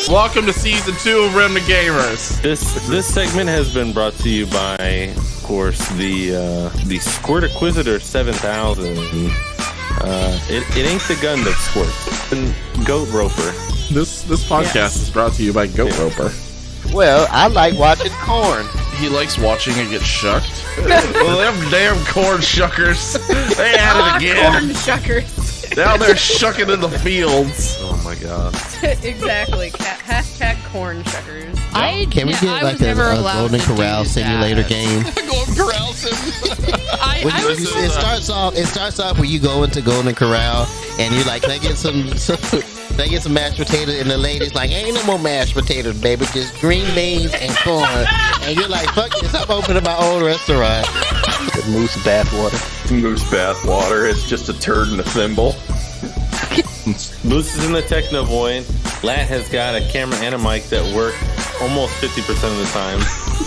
Welcome to season 2 of Remnant Gamers. This segment has been brought to you by, of course, the Squirt Inquisitor 7000. It ain't the gun that squirts. And Goat Roper. This podcast is brought to you by Goat Roper. Well, I like watching corn. He likes watching it get shucked. Well, them damn corn shuckers. They at it again. Corn shuckers. Down there shucking in the fields. Oh my god. Exactly. Hashtag corn shuckers. Can we get like a Golden Corral simulator game? Golden Corral simulator. It starts off where you go into Golden Corral and you're like, can I get some mashed potatoes? And the lady's like, ain't no more mashed potatoes, baby, just green beans and corn. And you're like, fuck this, I'm opening my own restaurant. The moose bathwater. Moose bathwater. It's just a turd in a thimble. Moose is in the Techno Void. Lat has got a camera and a mic that work almost 50% of the time.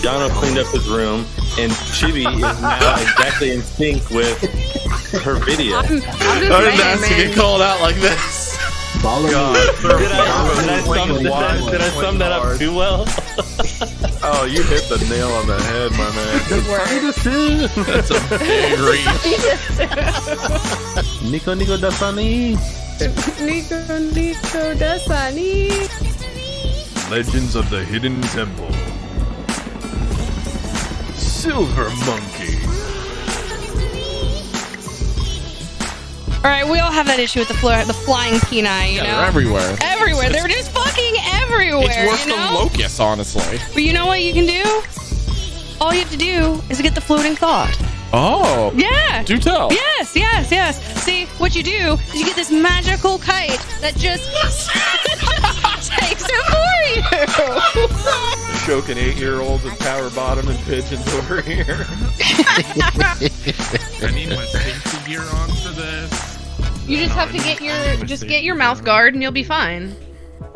Jono cleaned up his room, and Chibi is now exactly in sync with her video. I'm just I didn't ask to get called out like this. God, Did I sum that up too well? oh, you hit the nail on the head, my man. That's a big reach. Nico Dasani. Nico Dasani. Legends of the Hidden Temple. Silver Monkey. All right, we all have that issue with the flying peni, you know? They're everywhere. Everywhere. They're just fucking everywhere, It's worse than locusts, honestly. But you know what you can do? All you have to do is get the floating thought. Oh. Yeah. Do tell. Yes. See, what you do is you get this magical kite that just takes it for you. Choking 8-year-olds and power bottom and pigeons over here. I need my safety gear on for this. You just have to get your mouth guard and you'll be fine.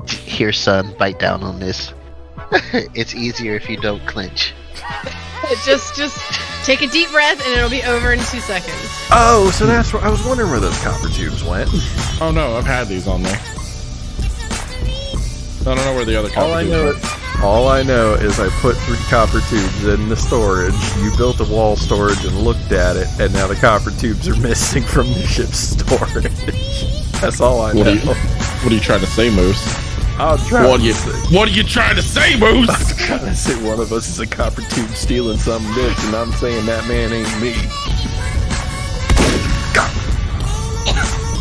Here, son, bite down on this. It's easier if you don't clench. Just take a deep breath and it'll be over in 2 seconds. Oh, so that's where I was wondering where those copper tubes went. Oh no, I've had these on there. I don't know where the other copper tubes went. All I know is I put 3 copper tubes in the storage. You built a wall storage and looked at it, and now the copper tubes are missing from the ship's storage. That's all I know. What are you trying to say, Moose? I'll try. What are you trying to say, Moose? I was gonna say one of us is a copper tube stealing some bitch, and I'm saying that man ain't me.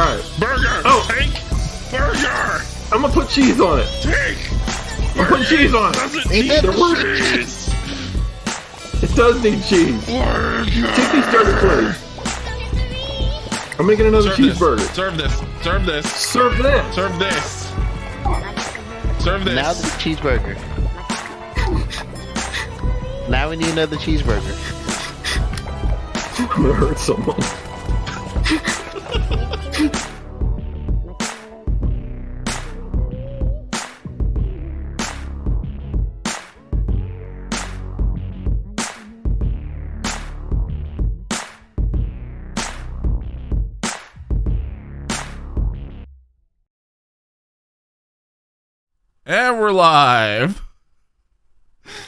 Alright. Burger! Oh. Take burger! I'm gonna put cheese on it. Take! I'm putting cheese on it. Doesn't need cheese! It does need cheese. Burger! Take these dirty plates. I'm making another cheeseburger. Serve this. Serve this. Serve that. Serve this. Serve this. Now the cheeseburger. Now we need another cheeseburger. I'm gonna hurt someone. And we're live.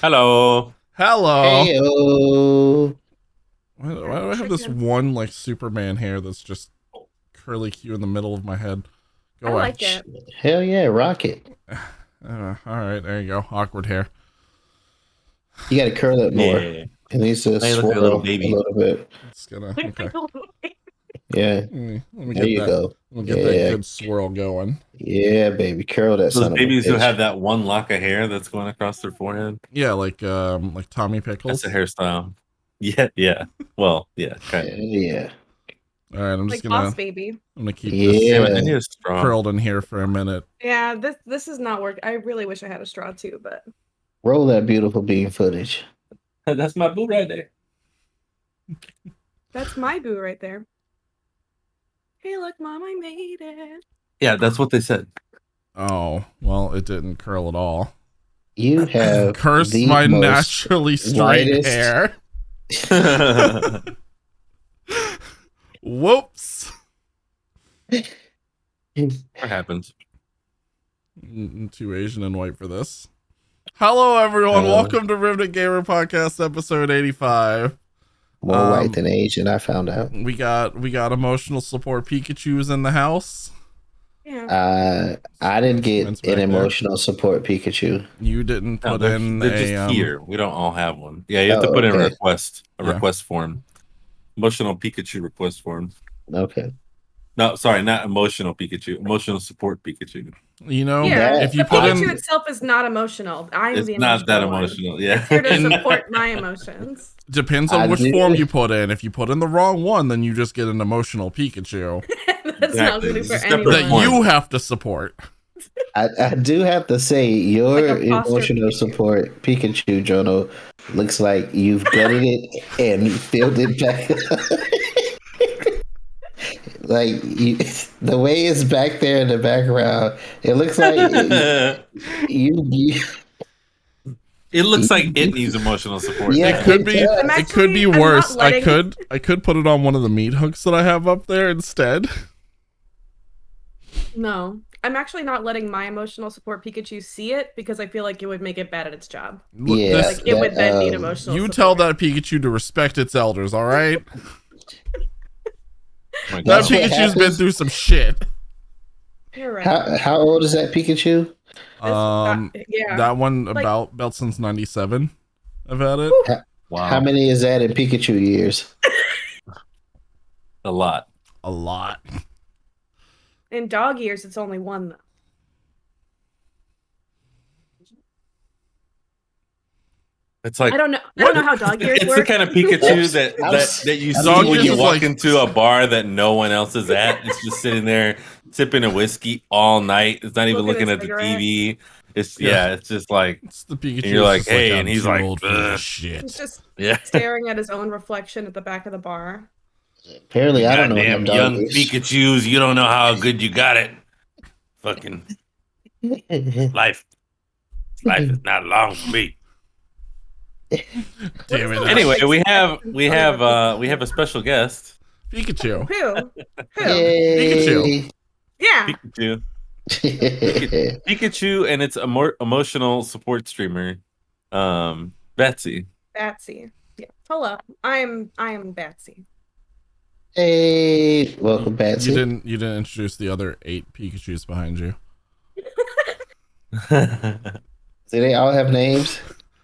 Hello. Hello. Heyo. Why do I have this one like Superman hair that's just curly Q in the middle of my head? Go I away. like it. Hell yeah, rocket. All right, there you go. Awkward hair. You gotta curl it more. Yeah. It needs to Hey, look at swirl little baby. a little bit. It's gonna. Okay. Yeah, Let me there get you that. go. We'll get Yeah. that good swirl going. Yeah, baby, curl that Those son babies of a who bitch. have that one lock of hair that's going across their forehead. Yeah, like Tommy Pickles. That's a hairstyle. Yeah. Well, yeah. Kind of. Yeah. All right, I'm Like just Boss gonna. Baby. I'm gonna keep Yeah. this Damn it, I need a straw. curled in here for a minute. Yeah, this is not working. I really wish I had a straw too, but Roll that beautiful bean footage. That's my boo right there. that's my boo right there. Hey, look, Mom, I made it. Yeah, that's what they said. Oh well, it didn't curl at all. You have Curse the my most naturally straight whitest- hair. What Whoops. happens? Too Asian and white for this. Hello, everyone. Welcome to Remnant Gamer Podcast, episode 85. More white than Asian, I found out. We got emotional support Pikachu's in the house. Yeah. I didn't get an emotional support Pikachu. You didn't put in they're a just here. We don't all have one. Yeah, you have to put in a request form. Emotional Pikachu request form. Okay. No, sorry, not emotional Pikachu. Emotional support Pikachu. You know, Yeah, if you the put Pikachu in, itself is not emotional. I'm It's the not that one. emotional. Yeah. It's here to support my emotions. depends on which form you put in. If you put in the wrong one, then you just get an emotional Pikachu That's not Exactly. good for It's a separate anyone. that you have to support. I do have to say, your Like a foster emotional Pikachu. support Pikachu, Jono, looks like you've gutted it and filled it back. Like the way it's back there in the background, it looks like you It looks like it needs emotional support. Yeah. It could be. I'm It could be I'm not worse. letting- I could put it on one of the meat hooks that I have up there instead. No, I'm actually not letting my emotional support Pikachu see it because I feel like it would make it bad at its job. Look, Yeah. this- Like it would then need emotional you support. tell that Pikachu to respect its elders. All right. Oh my That God. That's what Pikachu's been happens. through some shit. You're right. How old is that Pikachu? Yeah. That one Like- about since '97. I've had it. Wow. How many is that in Pikachu years? A lot. A lot. In dog years, it's only one though. It's like I don't know. I don't know how dog years it's work. the kind of Pikachu that you see Dog when years you is walk like- into a bar that no one else is at. It's just sitting there sipping a whiskey all night. It's not even Smoking looking a at the cigarette. TV. It's Yeah. it's just like It's the Pikachu. And you're like, just hey, I'm and he's too like, old for "Ugh." this shit. He's just yeah. staring at his own reflection at the back of the bar. Apparently, I don't know Goddamn how young dog is. Pikachu's, you don't know how good you got it. Fucking life is not long for me. Damn it. Anyway, we have a special guest, Pikachu. Who? Who? Yay. Yeah. Pikachu. Pikachu and its emotional support streamer, Batsyy. Batsyy. Yeah. Hello. I am Batsyy. Hey, welcome, You Batsyy. didn't introduce the other 8 Pikachu's behind you. Do they all have names?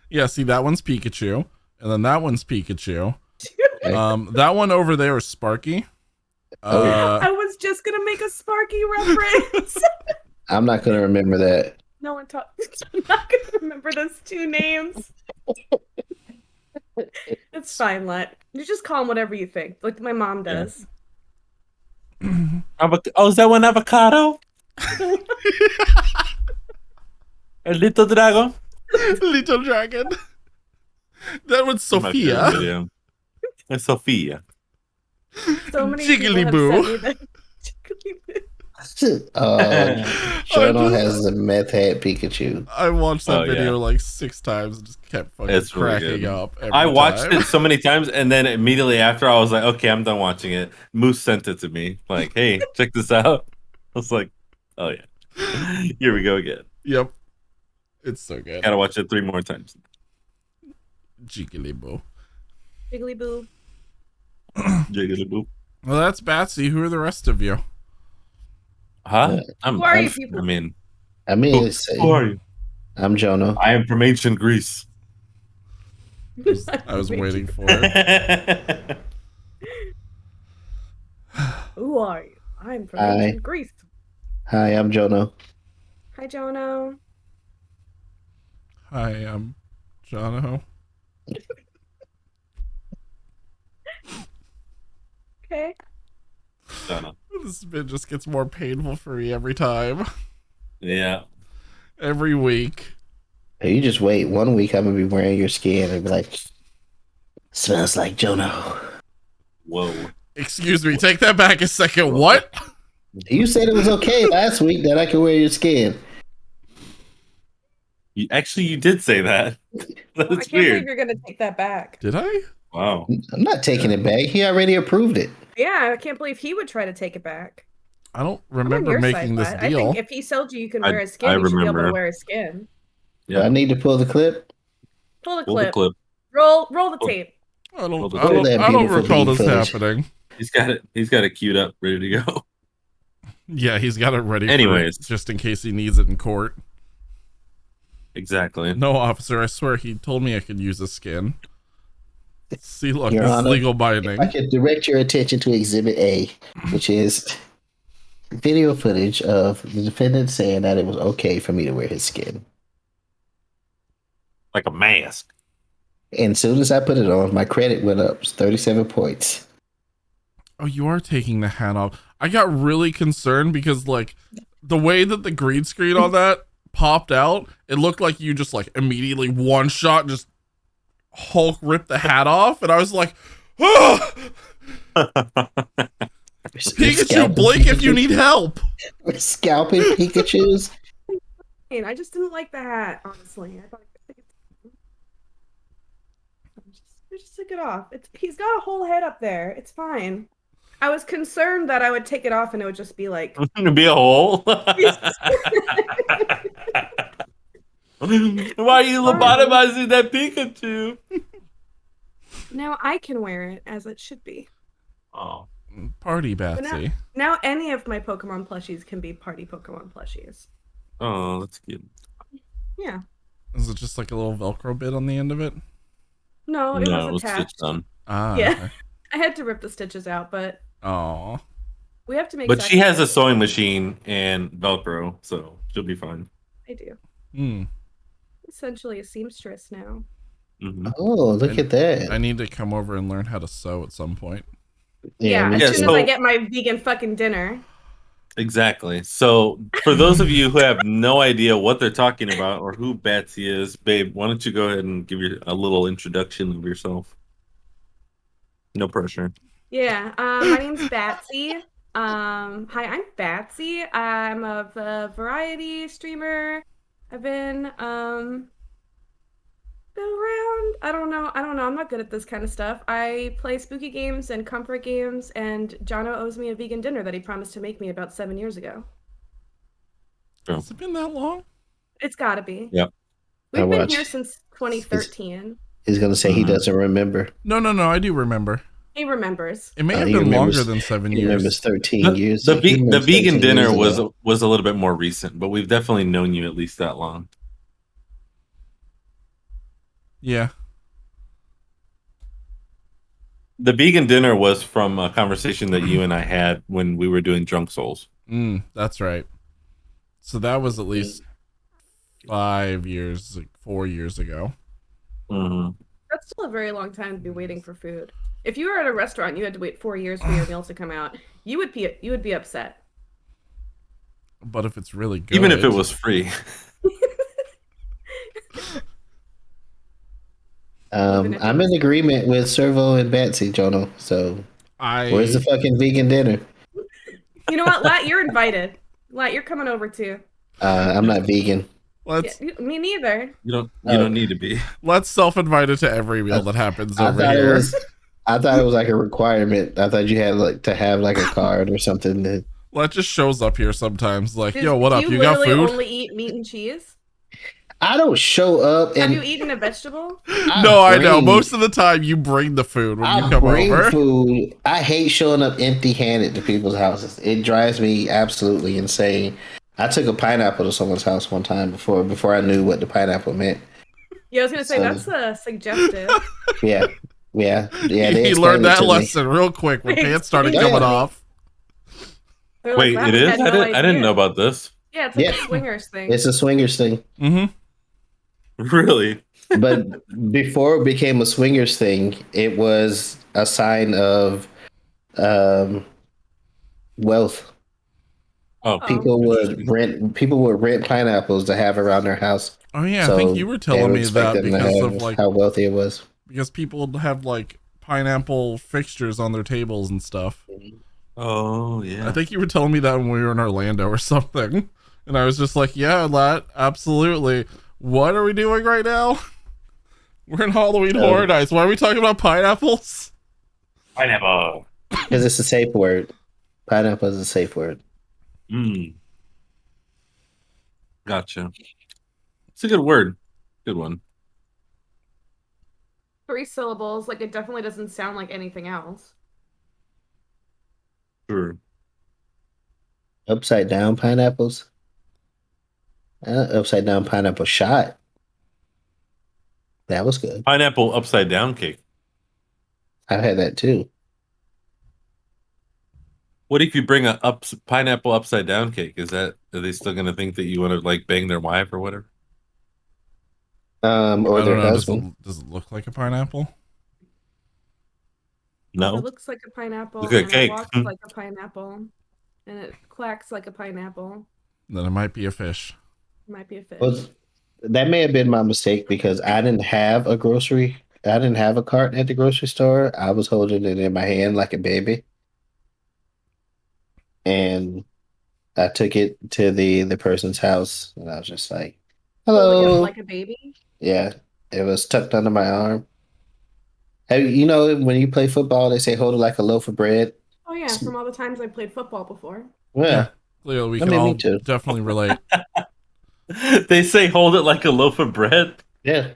Yeah, see that one's Pikachu, and then that one's Pikachu. That one over there is Sparky. I was just gonna make a Sparky reference. I'm not going to remember that. No one talks. I'm not gonna remember those two names. It's fine, Let. You just call them whatever you think, like my mom does. Oh, is that one avocado? A little dragon. Little dragon. That one's Sophia. It's Sophia. So many Jiggly people boo. have sent me that. Jiggly boo. Jono has the meth head Pikachu. I watched that Oh, video yeah. like 6 times and just kept fucking It's really cracking good. up. Every I watched time. it so many times, and then immediately after, I was like, "Okay, I'm done watching it." Moose sent it to me, like, "Hey, check this out." I was like, "Oh yeah, here we go again." Yep. It's so good. Gotta watch it 3 more times. Jiggly boo. Jiggly boo. Jiggly boop. Well, that's Batsyy. Who are the rest of you? Huh? Who are you people? I mean, Who are you? I'm Jono. I am from ancient Greece. I was waiting for it. Who are you? I'm from Hi. ancient Greece. Hi, I'm Jono. Hi, Jono. Hi, I'm Jono. Okay. Dunno. This bit just gets more painful for me every time. Yeah. Every week. Hey, you just wait. 1 week, I'm going to be wearing your skin and be like, smells like Jono. Whoa. Excuse me, take that back a second. What? You said it was okay last week that I could wear your skin. You did say that. I That's can't believe weird. you're gonna take that back. Did I? Wow. I'm not taking it back. He already approved it. Yeah, I can't believe he would try to take it back. I don't I'm on remember your making side, this Lat. I deal. think if he sold you, you can wear his skin. I You should be able to remember. wear his skin. Do I need to pull the clip? Pull the Pull the clip. clip. Roll the tape. I don't. Well, the I don't. that I don't beautiful recall bead this footage. happening. He's got it queued up, ready to go. Yeah, he's got it ready. Anyways. Just in case he needs it in court. Exactly. No, officer. I swear he told me I could use his skin. See, look, Your this is Honor, legal binding. I could direct your attention to Exhibit A, which is video footage of the defendant saying that it was okay for me to wear his skin. Like a mask. And as soon as I put it on, my credit went up 37 points. Oh, you are taking the hat off. I got really concerned because, like, the way that the green screen on that popped out, it looked like you just, like, immediately one shot just Hulk ripped the hat off, and I was like, oh! Pikachu, blink if you need help. We're scalping Pikachus. I just didn't like the hat, honestly. I thought I just took it off. He's got a whole head up there. It's fine. I was concerned that I would take it off and it would just be like It'd be a hole. Why are you lobotomizing that Pikachu? now I can wear it as it should be. Oh. Party But Batsyy. now any of my Pokemon plushies can be party Pokemon plushies. Oh, that's cute. Yeah. Is it just like a little Velcro bit on the end of it? No, it No, was it's attached. done. Ah. Yeah. I had to rip the stitches out, but Oh. we have to make But she has a sacrifices. sewing machine and Velcro, so she'll be fine. I do. Hmm. Essentially a seamstress now. Mm-hmm. Oh, look at that. I need to come over and learn how to sew at some point. Yeah, me as Yeah, soon too. as I so- get my vegan fucking dinner. Exactly. So, for those of you who have no idea what they're talking about or who Batsyy is, babe, why don't you go ahead and give a little introduction of yourself? No pressure. Yeah, my name's Batsyy. Hi, I'm Batsyy. I'm a variety streamer. I've been around. I don't know. I'm not good at this kind of stuff. I play spooky games and comfort games, and Jono owes me a vegan dinner that he promised to make me about 7 years ago. Has it been that long? It's gotta be. Yep. We've I been watched- here since 2013. He's going to say he doesn't remember. No. I do remember. He remembers. It may have He been remembers- longer than 7 He remembers years. 13 years. The He remembers vegan 13 dinner years ago. was a little bit more recent, but we've definitely known you at least that long. Yeah. The vegan dinner was from a conversation that you and I had when we were doing Drunk Souls. That's right. So that was at least 5 years, like 4 years ago. Mm-hmm. That's still a very long time to be waiting for food. If you were at a restaurant and you had to wait 4 years for your meal to come out, you would be upset. But if it's really good, Even if it was free. Even if I'm it in was- agreement with Servo and Batsyy, Jono. So where's the fucking vegan dinner? You know what, Lat, you're invited. Lat, you're coming over too. I'm not vegan. let's Me neither. You don't need to be. let's self-invite it to every meal that happens I over thought here. I thought it was like a requirement. I thought you had like to have like a card or something. That, Let just shows up here sometimes. Like, Does- yo, what do up? You got literally food? only eat meat and cheese? I don't show up Have and you eaten a vegetable? No, I know. bring- Most of the time, you bring the food when you I come bring over. food. I hate showing up empty-handed to people's houses. It drives me absolutely insane. I took a pineapple to someone's house one time before I knew what the pineapple meant. Yeah, I was gonna say that's suggestive. Yeah. They He explained learned it that to me. lesson real quick when pants started Yeah. coming off. They're Wait, "Wow, it we is? had I no didn't idea." know about this. Yeah, it's like Yeah. a swingers thing. It's a swingers thing. Mm-hmm. Really? But before it became a swingers thing, it was a sign of wealth. Oh, People would rent pineapples to have around their house. Oh yeah, So I think you were they telling would me expect that them to because have of like how wealthy it was. because people would have like pineapple fixtures on their tables and stuff. oh yeah. I think you were telling me that when we were in Orlando or something, and I was just like, "Yeah, that absolutely." What are we doing right now? We're in Halloween Horror Nights. Why are we talking about pineapples? Pineapple. Because it's a safe word. Pineapple is a safe word. Mm, gotcha. It's a good word. Good one. 3 syllables. Like, it definitely doesn't sound like anything else. Sure. Upside down pineapples. Upside down pineapple shot. That was good. Pineapple upside down cake. I've had that too. What if you bring a pineapple upside down cake? Are they still gonna think that you want to like bang their wife or whatever? Or I don't their know. husband. Does it look like a pineapple? It No. looks like a pineapple, Look at and it cake. walks like a pineapple, and it quacks like a pineapple. Then it might be a fish. It might be a fish. Well, that may have been my mistake because I didn't have a grocery. I didn't have a cart at the grocery store. I was holding it in my hand like a baby, and I took it to the person's house, and I was just like, Holding it "Hello." like a baby. Yeah, it was tucked under my arm. When you play football, they say hold it like a loaf of bread. Oh yeah, from all the times I played football before. Yeah, Yeah, Cleo, we I can mean, me all too. definitely relate. They say hold it like a loaf of bread. Yeah,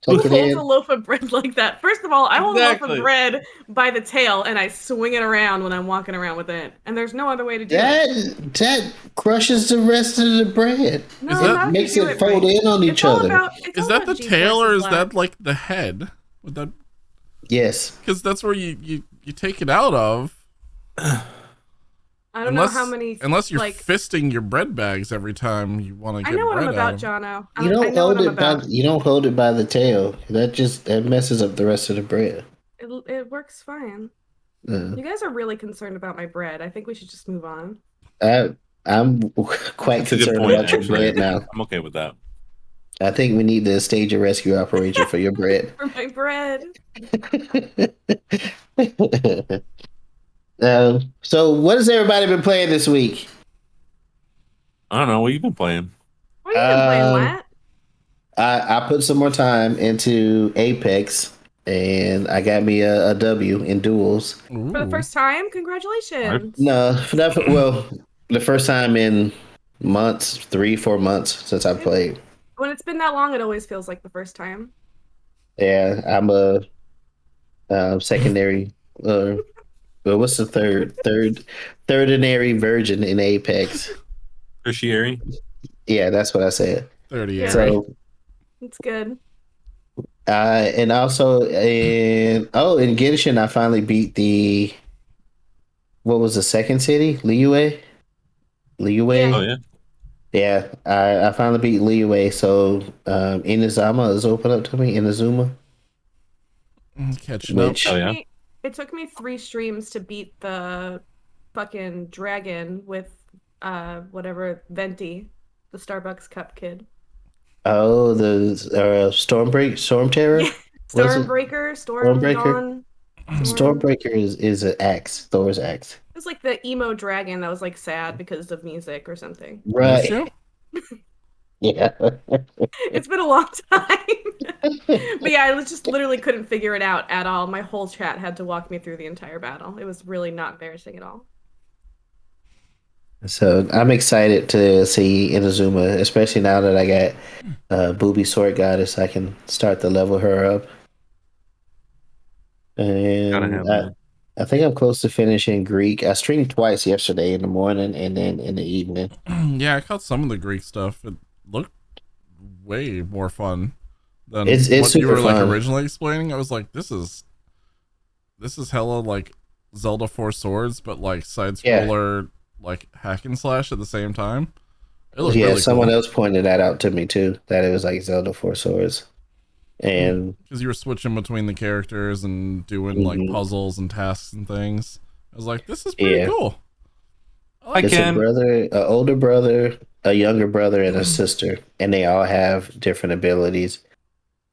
Who tuck it holds a in. loaf of bread like that? First of all, I hold a loaf of Exactly. bread by the tail and I swing it around when I'm walking around with it. And there's no other way to do it. That crushes the rest of the bread. No, that- not if Makes you do it it fold right. in on It's each all other. about. It's Is all that about the G tail or versus is lack. that like the head? Would that Yes. because that's where you take it out of. I don't know how many. Unless you're like, fisting your bread bags every time you want to I get know what I'm bread about, out. Jono. You I don't know what hold I'm it by about. you don't hold it by the tail. That messes up the rest of the bread. It works fine. Uh, You guys are really concerned about my bread. I think we should just move on. I'm quite That's a good concerned point, about your actually. bread now. I'm okay with that. I think we need to stage a rescue operation for your bread. For my bread. So what has everybody been playing this week? I don't know what you've been playing. What have you been playing, Um, Lat? I put some more time into Apex, and I got me a W in duels. For the Ooh. first time? Congratulations. No, well, the first time in months, 3-4 months since I played. When it's been that long, it always feels like the first time. Yeah, I'm a secondary. Well, what's the thirdinary virgin in Apex? Tertiary. Yeah, that's what I said. 30 Yeah. So, It's good. and also in Genshin, I finally beat what was the second city? Liyue? Liyue? Oh yeah. Yeah, I finally beat Liyue. So, Inazuma is open up to me. Inazuma, Catching up. which Oh yeah. It took me 3 streams to beat the fucking dragon with whatever Venti, the Starbucks cup kid. the Storm Terror. Yeah. Was it Stormbreaker, Storm Stormbreaker? Dawn. Stormbreaker is an axe, Thor's axe. It was like the emo dragon that was like sad because of music or something. Missed Right. you? Yeah. It's been a long time. But yeah, I just literally couldn't figure it out at all. My whole chat had to walk me through the entire battle. It was really not embarrassing at all. So I'm excited to see Inazuma, especially now that I got Booby Sword Goddess. I can start to level her up. Gotta And have that. I think I'm close to finishing Greek. I streamed twice yesterday in the morning and then in the evening. Yeah, I caught some of the Greek stuff. It looked way more fun than It's what you super were like fun. originally explaining. I was like, this is hella like Zelda Four Swords, but like side scroller, like hack and slash at the same time. It looked Yeah, really someone cool. else pointed that out to me too, that it was like Zelda Four Swords. And Because you were switching between the characters and doing like Mhm. puzzles and tasks and things. I was like, this is pretty Yeah. cool. I it's can. a brother, an older brother, a younger brother, and a sister, and they all have different abilities.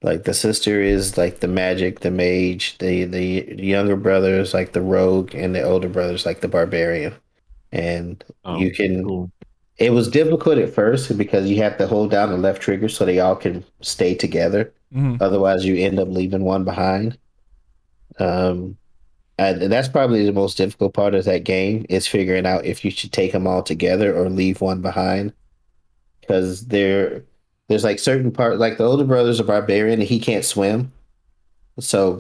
Like the sister is like the magic, the mage. The younger brother is like the rogue, and the older brother is like the barbarian. And Oh, you can. cool. It was difficult at first because you have to hold down the left trigger so they all can stay together. Mhm. Otherwise, you end up leaving one behind. Um, That's probably the most difficult part of that game is figuring out if you should take them all together or leave one behind. Because there's like certain part, like the older brother's a barbarian and he can't swim, so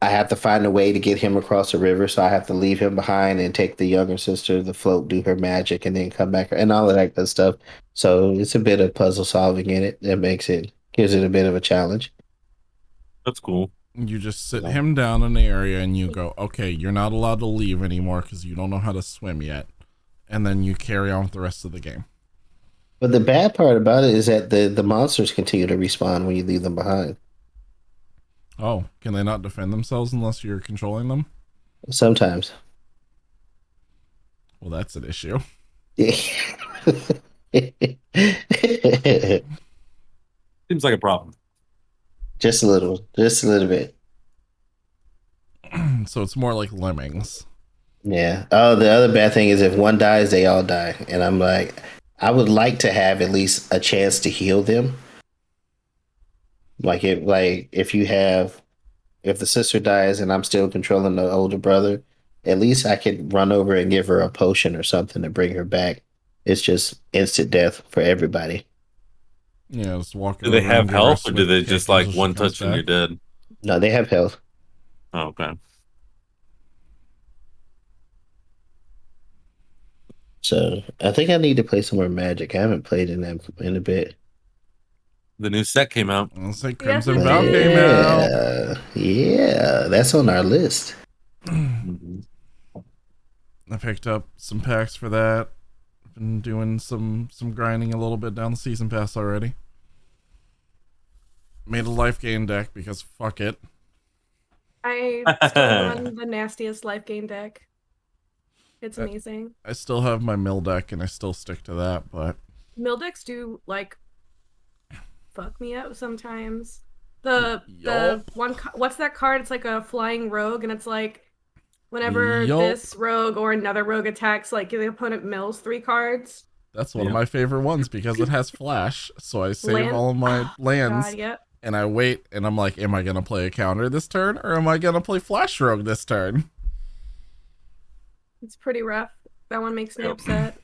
I have to find a way to get him across the river. So I have to leave him behind and take the younger sister to float, do her magic, and then come back and all of that good stuff. So it's a bit of puzzle solving in it that gives it a bit of a challenge. That's cool. You just sit him down in the area and you go, okay, you're not allowed to leave anymore because you don't know how to swim yet. And then you carry on with the rest of the game. But the bad part about it is that the monsters continue to respawn when you leave them behind. Oh, can they not defend themselves unless you're controlling them? Sometimes. Well, that's an issue. Seems like a problem. Just a little bit. So it's more like lemmings. Yeah. Oh, the other bad thing is if one dies, they all die. And I'm like, I would like to have at least a chance to heal them. If the sister dies and I'm still controlling the older brother, at least I could run over and give her a potion or something to bring her back. It's just instant death for everybody. Yeah, just walk Do they over have and give her a health, or do swift they kick just like until she one comes touch and you're back. dead? No, they have health. Oh, okay. So I think I need to play some more Magic. I haven't played in that in a bit. The new set came out. I'll say Yes, Crimson it Vow did. came out. Yeah, that's on our list. Mhm. I picked up some packs for that. Been doing some grinding a little bit down the season pass already. Made a life gain deck because fuck it. I still run the nastiest life gain deck. It's amazing. I still have my mill deck and I still stick to that, but Mill decks do like fuck me up sometimes. The Yup. what's that card? It's like a flying rogue, and it's like whenever Yup. this rogue or another rogue attacks, like the opponent mills 3 cards. that's one of Yeah. my favorite ones because it has flash. So I save Land- all of my lands God, yep. and I wait and I'm like, am I gonna play a counter this turn or am I gonna play Flash Rogue this turn? It's pretty rough. That one makes me Yep. upset.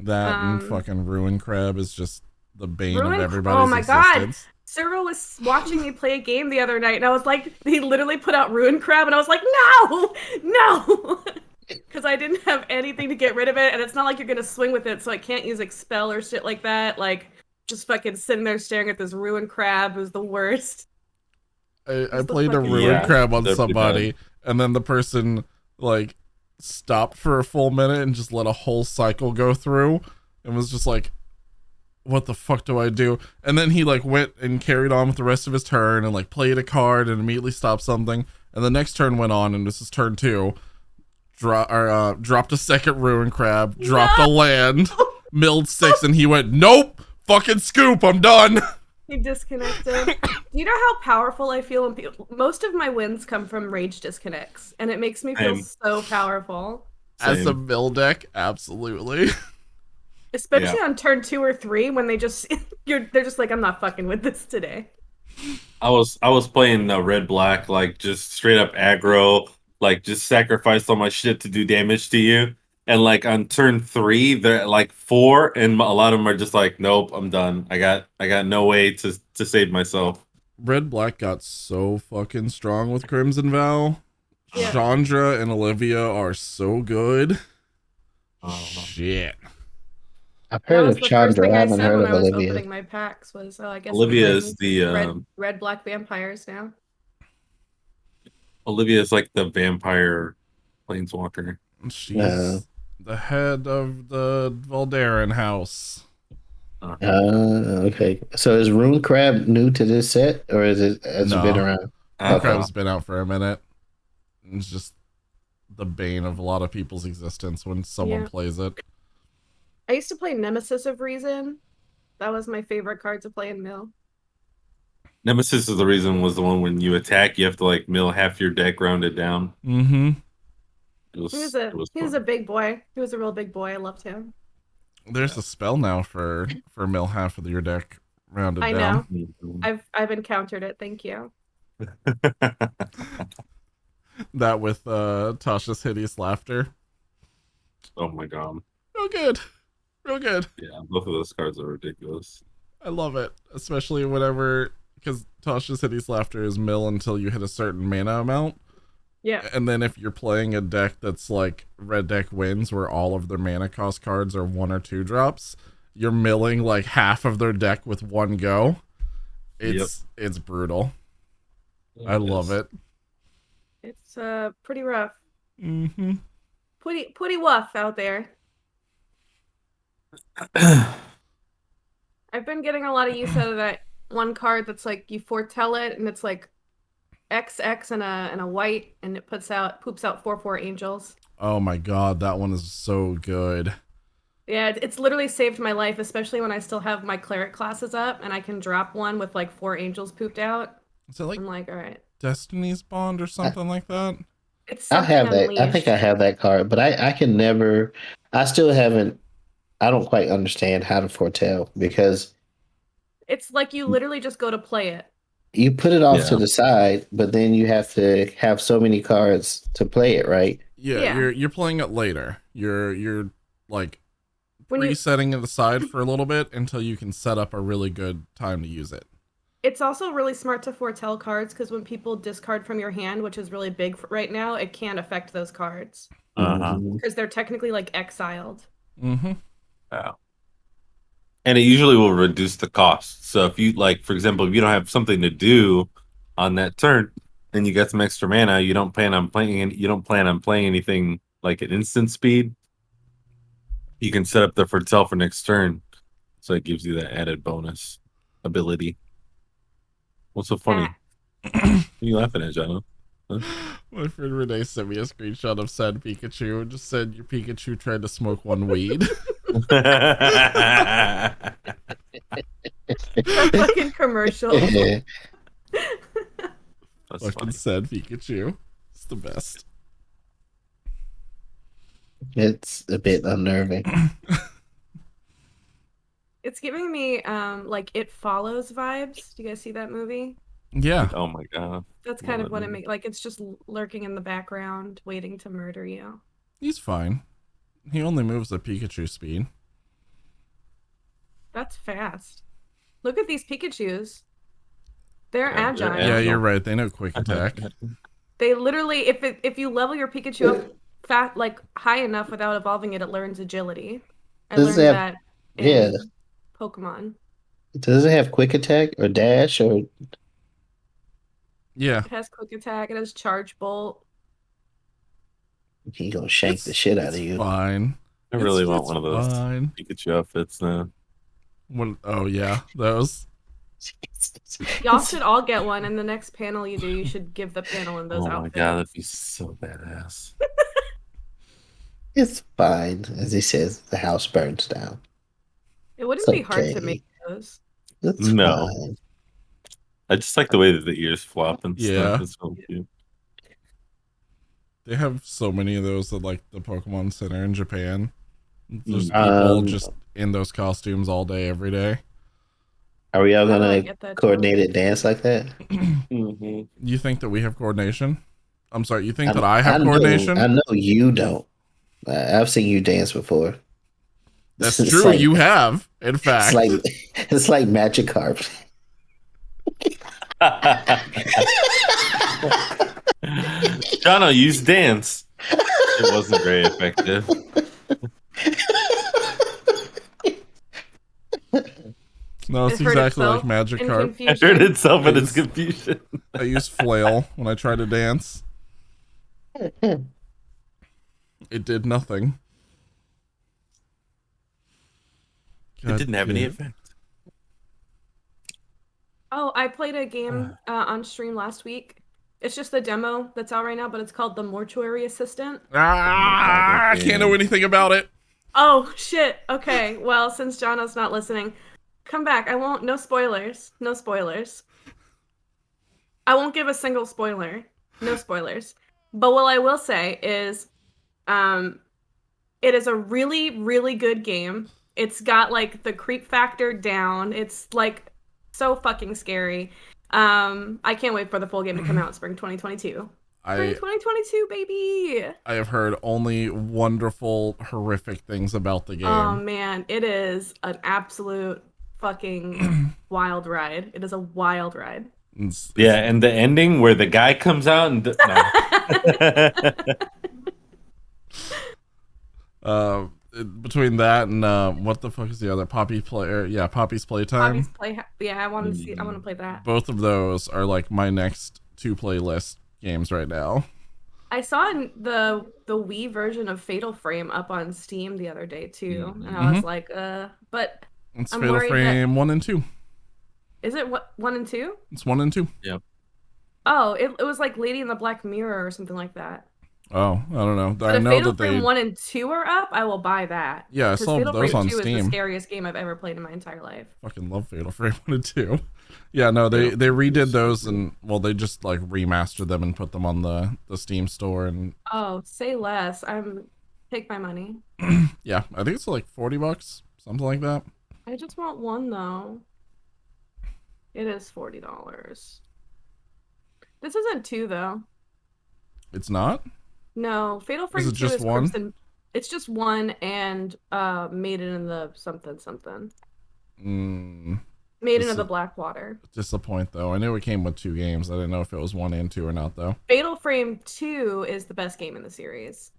That and Um, fucking Ruin Crab is just the bane Ruin- of everybody's oh my God. existence. Cyril was watching me play a game the other night, and I was like, he literally put out Ruin Crab, and I was like, no! Because I didn't have anything to get rid of it, and it's not like you're gonna swing with it, so I can't use Expel or shit like that. Like, just fucking sitting there staring at this Ruin Crab was the worst. I the played a fucking Ruin Yeah, Crab on they're pretty somebody, and then the person like stopped for a full minute and just let a whole cycle go through, and was just like, "What the fuck do I do?" And then he like went and carried on with the rest of his turn and like played a card and immediately stopped something, and the next turn went on, and this is turn 2. Dropped a second Ruin Crab, dropped a land, milled 6, and he went, "Nope, fucking scoop, I'm done." He disconnected. Do you know how powerful I feel when people... Most of my wins come from rage disconnects, and it makes me feel Same. so powerful. As a Same. mill deck, absolutely. Especially on turn 2 or 3 when they just... they're just like, I'm not fucking with this today. I was playing red black, like just straight up aggro, like just sacrificed all my shit to do damage to you. And like on turn 3, they're like 4, and a lot of them are just like, nope, I'm done. I got no way to save myself. Red Black got so fucking strong with Crimson Vow. Yeah. Chandra and Olivia are so good. Oh, Shit. I've That heard was of the first Chandra. thing I I haven't said heard when of I was Olivia. opening my packs was, oh, I guess Olivia we're is playing the red black vampires now. Olivia is like the vampire planeswalker. She's Uh. the head of the Valderan house. Okay. So is Rune Crab new to this set, or has it been No. around? Uh, Crab's been out for a minute. It's just the bane of a lot of people's existence when someone Yeah. plays it. I used to play Nemesis of Reason. That was my favorite card to play in Mill. Nemesis is the reason was the one when you attack, you have to like mill half your deck rounded down. Mm-hmm. It was, He was it was a fun. big boy. He was a real big boy. I loved him. There's a spell now for mill half of your deck rounded I down. know. I've encountered it. Thank you. That with Tasha's hideous laughter. Oh my god. Real good. Real good. Yeah, both of those cards are ridiculous. I love it. Especially whenever, because Tasha's hideous laughter is mill until you hit a certain mana amount. Yeah. And then if you're playing a deck that's like red deck wins, where all of their mana cost cards are 1 or 2 drops, you're milling like half of their deck with one go. It's brutal. I love it. It's pretty rough. Mm-hmm. Pretty rough out there. I've been getting a lot of use out of that one card that's like you foretell it, and it's like XX and a white, and it poops out 4/4 angels. Oh my god, that one is so good. Yeah, it's literally saved my life, especially when I still have my cleric classes up, and I can drop one with like 4 angels pooped out. Is it like I'm like, all right. Destiny's Bond or something like that? It's I something have that. I think Unleashed. I have that card, but I can never. I still haven't. I don't quite understand how to foretell because It's like you literally just go to play it. you put it off to Yeah. the side, but then you have to have so many cards to play it, right? Yeah, Yeah. you're playing it later. You're like When you, resetting it aside for a little bit until you can set up a really good time to use it. it's also really smart to foretell cards because when people discard from your hand, which is really big right now, it can't affect those cards Uh-huh. because they're technically like exiled. Mm-hmm. Yeah. And it usually will reduce the cost. So if you like, for example, if you don't have something to do on that turn and you get some extra mana, you don't plan on playing anything like at instant speed, you can set up the foretell for next turn. So it gives you that added bonus ability. What's so funny? What are you laughing at, Jono? My friend Renee sent me a screenshot of said Pikachu and just said your Pikachu tried to smoke one weed. The fucking commercial. Yeah. That's Fucking funny. said Pikachu. It's the best. It's a bit unnerving. It's giving me like It Follows vibes. Do you guys see that movie? Yeah. Oh my god. That's kind Love of that what it movie. makes. Like it's just lurking in the background, waiting to murder you. He's fine. He only moves at Pikachu speed. That's fast. Look at these Pikachus. They're Yeah, agile. they're Yeah, agile. you're right. They know quick attack. They literally, if you level your Pikachu up fat like high enough without evolving it, it learns agility. I Does learned it that have- in yeah. Pokemon. Does it have quick attack or dash or? Yeah. It has quick attack. It has charge bolt. He gonna shank the shit out of you. Fine. I really It's- want it's one of those Fine. Pikachu outfits now. Oh yeah, those. Y'all should all get one. And the next panel you do, you should give the panel in those Oh my outfits. god, that'd be so badass. It's fine, as he says. The house burns down. It wouldn't It's be hard to okay. make those. It's No. fine. I just like the way that the ears flop and Yeah. stuff. It's so cute. They have so many of those at like the Pokemon Center in Japan. There's Mm. people Um, just in those costumes all day, every day. Are we all How do I gonna get that coordinated dance like that? You think that we have coordination? I'm sorry, you think I- that I have know- coordination? I know you don't. I've seen you dance before. That's It's true. like- You have, in fact. It's like magic carp. Jono, use dance. It wasn't very effective. No, it's It hurt exactly itself like Magic in Carp. It confusion. hurt itself in its confusion. I use flail when I try to dance. It did nothing. It didn't have any God effect. Oh, I played a game on stream last week. It's just the demo that's out right now, but it's called The Mortuary Assistant. Ah, I can't know anything about it. Oh, shit. Okay. Well, since Jono's not listening, come back. I won't. No spoilers. No spoilers. I won't give a single spoiler. No spoilers. But what I will say is it is a really, really good game. It's got like the creep factor down. It's like so fucking scary. I can't wait for the full game to come out spring 2022. I 2022, baby. I have heard only wonderful, horrific things about the game. Oh man, it is an absolute fucking wild ride. It is a wild ride. Yeah, and the ending where the guy comes out and Between that and what the fuck is the other Poppy player? Yeah, Poppy's Playtime. Poppy's play. Yeah, I want to see. I want to play that. Both of those are like my next 2 playlist games right now. I saw the Wii version of Fatal Frame up on Steam the other day too, and I was like, but it's I'm Fatal Frame 1 and 2. Is it what 1 and 2? It's 1 and 2. Yeah. Oh, it was like Lady in the Black Mirror or something like that. Oh, I don't know. But I if know Fatal that Frame they 1 and 2 are up, I will buy that. Yeah, I saw Fatal those Frame on 2 Steam. is the scariest game I've ever played in my entire life. Fucking love Fatal Frame 1 and 2. Yeah, no, they redid those and well, they just like remastered them and put them on the Steam store and Oh, say less. Take my money. yeah, I think it's like $40, something like that. I just want one though. It is $40. This isn't 2 though. It's not? No, Fatal Frame Is it 2 just is one? Crimson. It's just 1 and Maiden in the something. Maiden This of the is- Blackwater. Disappoint though. I knew it came with 2 games. I didn't know if it was 1 and 2 or not though. Fatal Frame 2 is the best game in the series.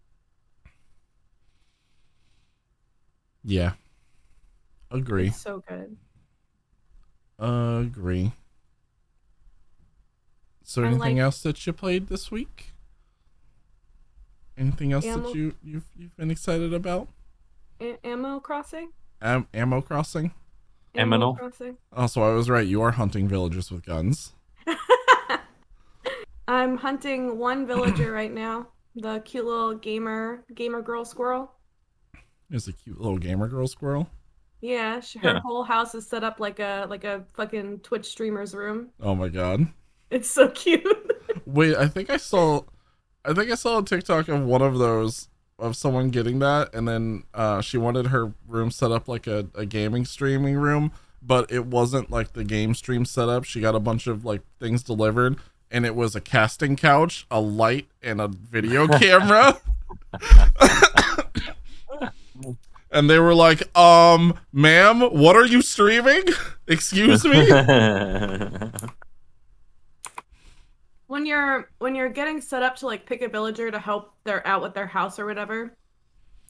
Yeah. Agree. It's so good. Agree. So I anything like- else that you played this week? Anything else Ammo- that you've been excited about? Ammo Crossing? Ammo Crossing? Aminal? Crossing? Also, I was right. You are hunting villagers with guns. I'm hunting one villager right now. The cute little gamer girl squirrel. There's a cute little gamer girl squirrel. Yeah, her Yeah. whole house is set up like a fucking Twitch streamer's room. Oh my god. It's so cute. Wait, I think I saw a TikTok of one of those of someone getting that, and then she wanted her room set up like a gaming streaming room, but it wasn't like the game stream setup. She got a bunch of like things delivered, and it was a casting couch, a light, and a video camera. And they were like, ma'am, what are you streaming? Excuse me? When you're getting set up to like pick a villager to help they're out with their house or whatever,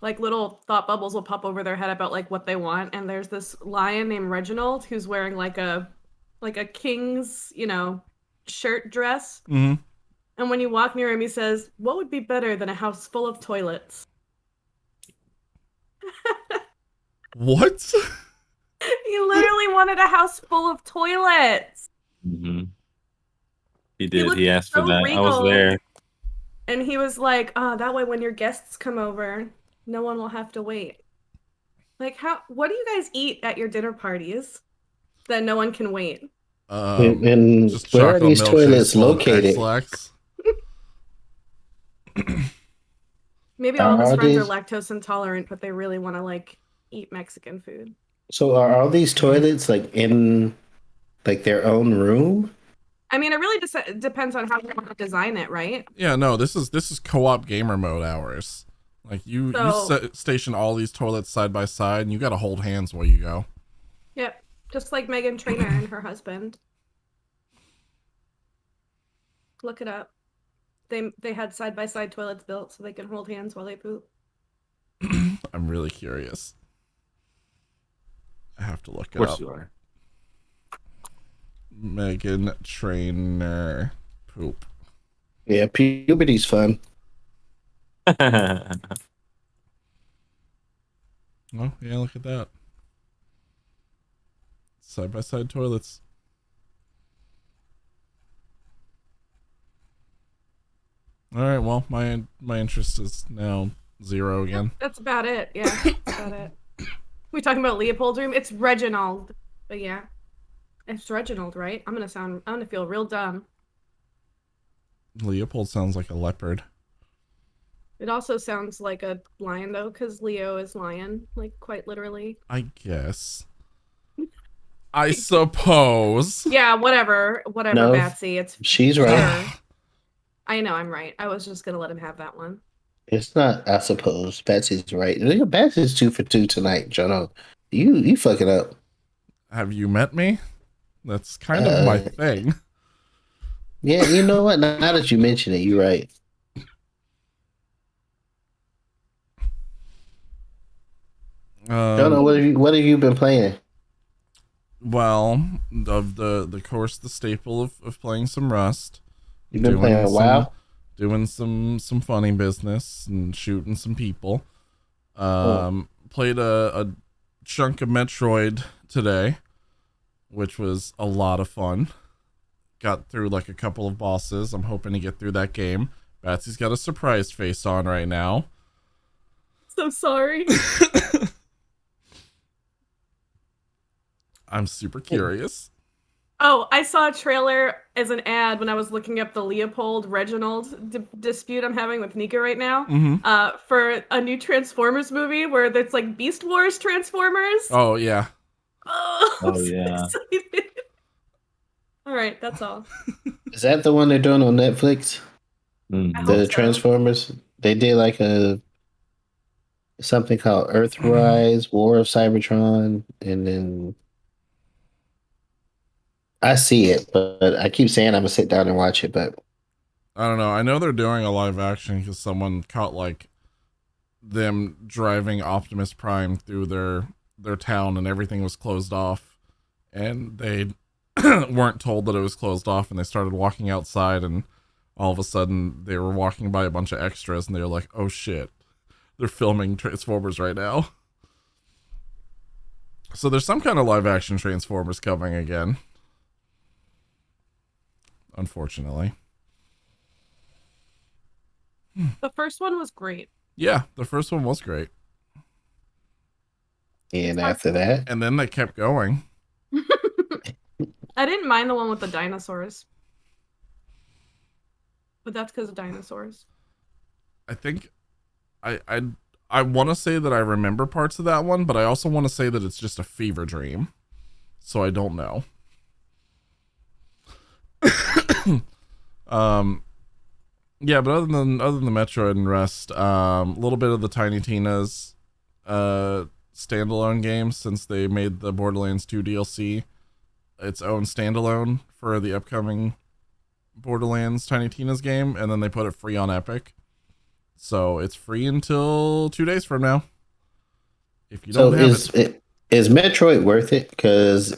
like little thought bubbles will pop over their head about like what they want, and there's this lion named Reginald who's wearing like a king's, shirt dress. Mm-hmm. And when you walk near him, he says, "What would be better than a house full of toilets?" What? He literally wanted a house full of toilets. Mm-hmm. He did. looked He asked for so that. I was regal. there. And he was like, that way when your guests come over, no one will have to wait. Like, what do you guys eat at your dinner parties that no one can wait? And Just where are chocolate these milkshakes toilets full of located? X-Lax. Maybe all of his Are friends are these- lactose intolerant, but they really want to like eat Mexican food. So are all these toilets like in like their own room? I mean, it really depends on how you want to design it, right? Yeah, no, this is co-op gamer mode hours. Like you station all these toilets side by side, and you got to hold hands while you go. Yep, just like Megan Trainor and her husband. Look it up. They had side by side toilets built so they can hold hands while they poop. I'm really curious. I have to look Of it course up. you are. Megan Trainor poop. Yeah, puberty's fun. Oh, yeah, look at that. Side by side toilets. All right, well, my interest is now 0 again. That's about it. Yeah, that's about it. We talking about Leopold's room? It's Reginald. But yeah. It's Reginald, right? I'm gonna feel real dumb. Leopold sounds like a leopard. It also sounds like a lion though, because Leo is lion, like quite literally. I guess. I suppose. Yeah, whatever, No. Batsyy. It's She's right. sure. I know I'm right. I was just gonna let him have that one. It's not, I suppose. Batsy's right. Batsy's 2 for 2 tonight, Jono. You fuck it up. Have you met me? That's kind of my Uh, thing. yeah, you know what? Now that you mention it, you're right. Jono, Um, what have you been playing? well, of the course, the staple of playing some Rust, You've been doing playing some WoW? some funny business and shooting some people. Oh. Played a chunk of Metroid today, which was a lot of fun. Got through like a couple of bosses. I'm hoping to get through that game. Batsy's got a surprised face on right now. So sorry. I'm super curious. Oh, I saw a trailer as an ad when I was looking up the Leopold Reginald dispute I'm having with Nika right now. Mm-hmm. For a new Transformers movie where it's like Beast Wars Transformers. Oh yeah. Oh, I'm Oh so yeah. excited. All right, that's all. Is that the one they're doing on Netflix? I Mhm. hope The so. Transformers? They did like a something called Earthrise, War of Cybertron, and then I see it, but I keep saying I'm gonna sit down and watch it, but I don't know. I know they're doing a live action because someone caught like them driving Optimus Prime through their town and everything was closed off, and they weren't told that it was closed off, and they started walking outside, and all of a sudden they were walking by a bunch of extras, and they were like, "Oh shit, they're filming Transformers right now." So there's some kind of live action Transformers coming again. Unfortunately. The first one was great. Yeah, the first one was great. and after that, And then they kept going. I didn't mind the one with the dinosaurs. But that's because of dinosaurs. I think I want to say that I remember parts of that one, but I also want to say that it's just a fever dream. So I don't know. Yeah, but other than the Metroid and Rest, a little bit of the Tiny Tina's standalone game since they made the Borderlands 2 DLC its own standalone for the upcoming Borderlands Tiny Tina's game, and then they put it free on Epic. So it's free until 2 days from now. If you so don't have it, is Metroid worth it? Because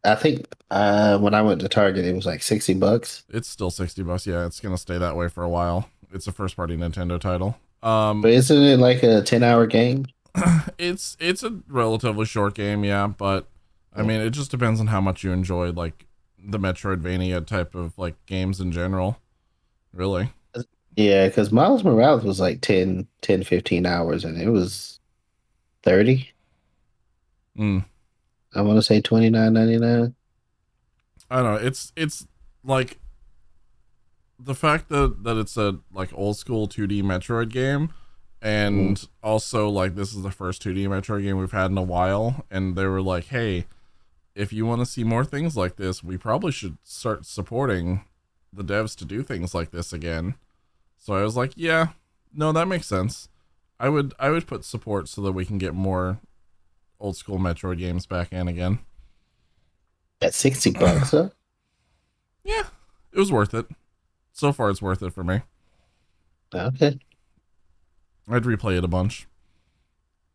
I think when I went to Target, it was like $60. it's still $60. Yeah, it's gonna stay that way for a while. It's a first party Nintendo title. But isn't it like a 10-hour game? It's a relatively short game, yeah, but I mean it just depends on how much you enjoy like the Metroidvania type of like games in general. Really. Yeah, because Miles Morales was like 15 hours, and it was 30. Mm. I want to say 29.99. I don't know. It's like the fact that it's a like old school 2D Metroid game, and also like this is the first 2D Metroid game we've had in a while, and they were like, hey, if you want to see more things like this, we probably should start supporting the devs to do things like this again. So I was like, yeah, no, that makes sense. I would put support so that we can get more old school Metroid games back in again. At $60, huh? Yeah, it was worth it. So far, it's worth it for me. Okay. I'd replay it a bunch.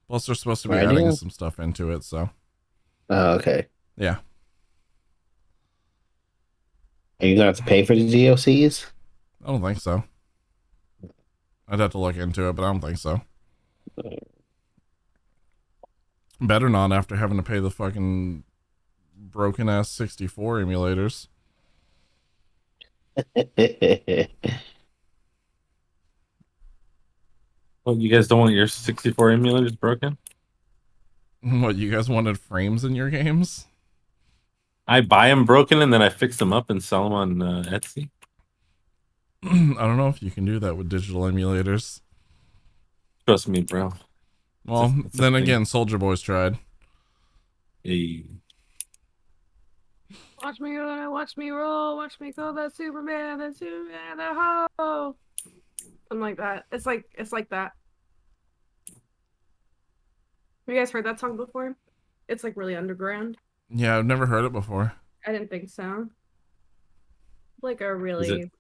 Plus, they're supposed to be Right, adding yeah. some stuff into it, so Oh, okay. yeah. Are you gonna have to pay for the DLCs? I don't think so. I'd have to look into it, but I don't think so. Better not after having to pay the fucking broken ass 64 emulators. Well, you guys don't want your 64 emulators broken? What, you guys wanted frames in your games? I buy them broken and then I fix them up and sell them on Etsy. I don't know if you can do that with digital emulators. Trust me, bro. Well, It's a then thing. again, Soldier Boys tried. Hey. Watch me go, watch me roll, watch me go, that Superman, that ho. Something like that. It's like that. Have you guys heard that song before? It's like really underground. Yeah, I've never heard it before. I didn't think so. Like a Is it really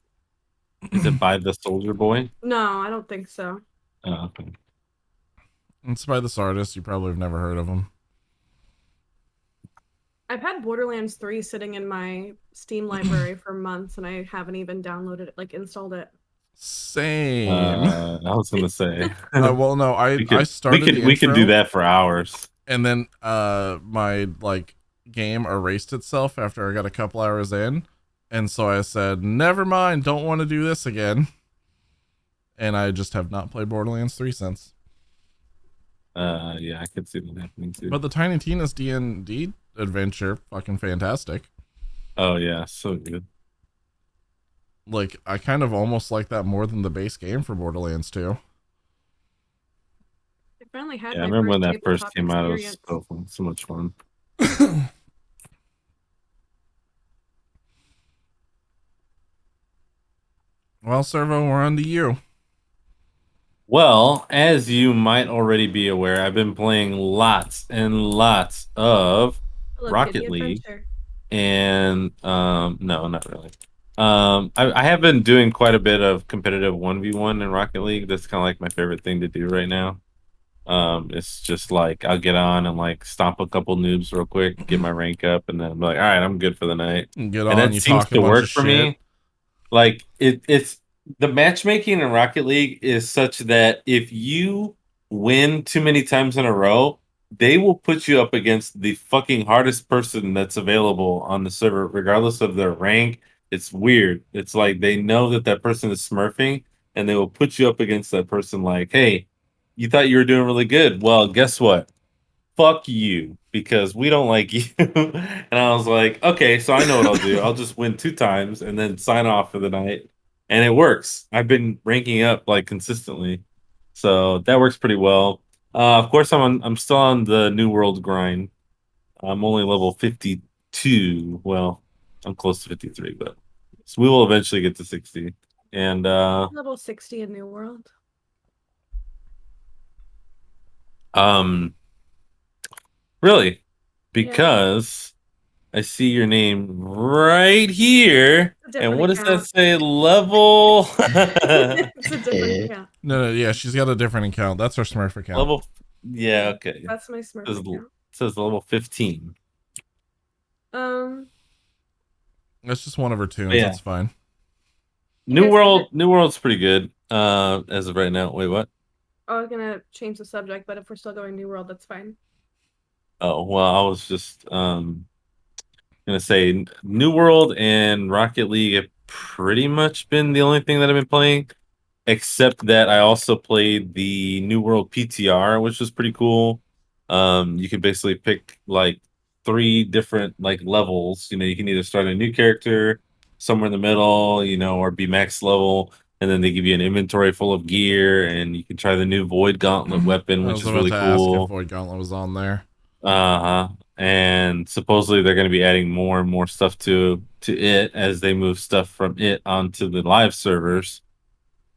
is it by the Soldier Boy? No, I don't think so. Oh, okay. It's by this artist. You probably have never heard of him. I've had Borderlands 3 sitting in my Steam library for months and I haven't even downloaded it, like installed it. Same. I was gonna say. Well, no, I started the we could do intro, that for hours. and then my like game erased itself after I got a couple hours in, and so I said, never mind, don't want to do this again. And I just have not played Borderlands 3 since. Yeah, I could see that happening too. But the Tiny Tina's D&D adventure, fucking fantastic. Oh yeah, so good. Like, I kind of almost like that more than the base game for Borderlands 2. I finally had Yeah, I my remember when that tabletop first came out. It was experience. so fun, so much fun. Well, Servo, we're on to you. Well, as you might already be aware, I've been playing lots and lots of Hello, Rocket Kitty League. Adventure. And no, not really. I have been doing quite a bit of competitive 1v1 in Rocket League. That's kind of like my favorite thing to do right now. It's just like I'll get on and like stomp a couple noobs real quick, get my rank up, and then I'm like, all right, I'm good for the night. Get And on, that you seems talk a to bunch work of for shit. me. Like it's the matchmaking in Rocket League is such that if you win too many times in a row, they will put you up against the fucking hardest person that's available on the server, regardless of their rank. It's weird. It's like they know that that person is smurfing, and they will put you up against that person. Like, hey, you thought you were doing really good. Well, guess what? Fuck you, because we don't like you. And I was like, okay, so I know what I'll do. I'll just win 2 times and then sign off for the night. And it works. I've been ranking up like consistently. So that works pretty well. Of course, I'm still on the New World grind. I'm only level 52. Well, I'm close to 53, but so we will eventually get to 60. And Level 60 in New World. um really, because I see your name right here. It's a And different what does that account. say? Level It's a different account. No, yeah, she's got a different account. That's her Smurf account. level yeah, okay. That's my Smurf Says, account. says level 15. That's just one of her tunes. Yeah. That's fine. New World's pretty good. As of right now. Wait, what? I was gonna change the subject, but if we're still going New World, that's fine. Oh, well, I was just gonna say New World and Rocket League have pretty much been the only thing that I've been playing, except that I also played the New World PTR, which was pretty cool. You can basically pick like 3 different like levels. You know, you can either start a new character somewhere in the middle, you know, or be max level, and then they give you an inventory full of gear, and you can try the new Void Gauntlet weapon, I which was is about really to ask cool. if Void Gauntlet was on there. Uh-huh. And supposedly they're going to be adding more and more stuff to it as they move stuff from it onto the live servers.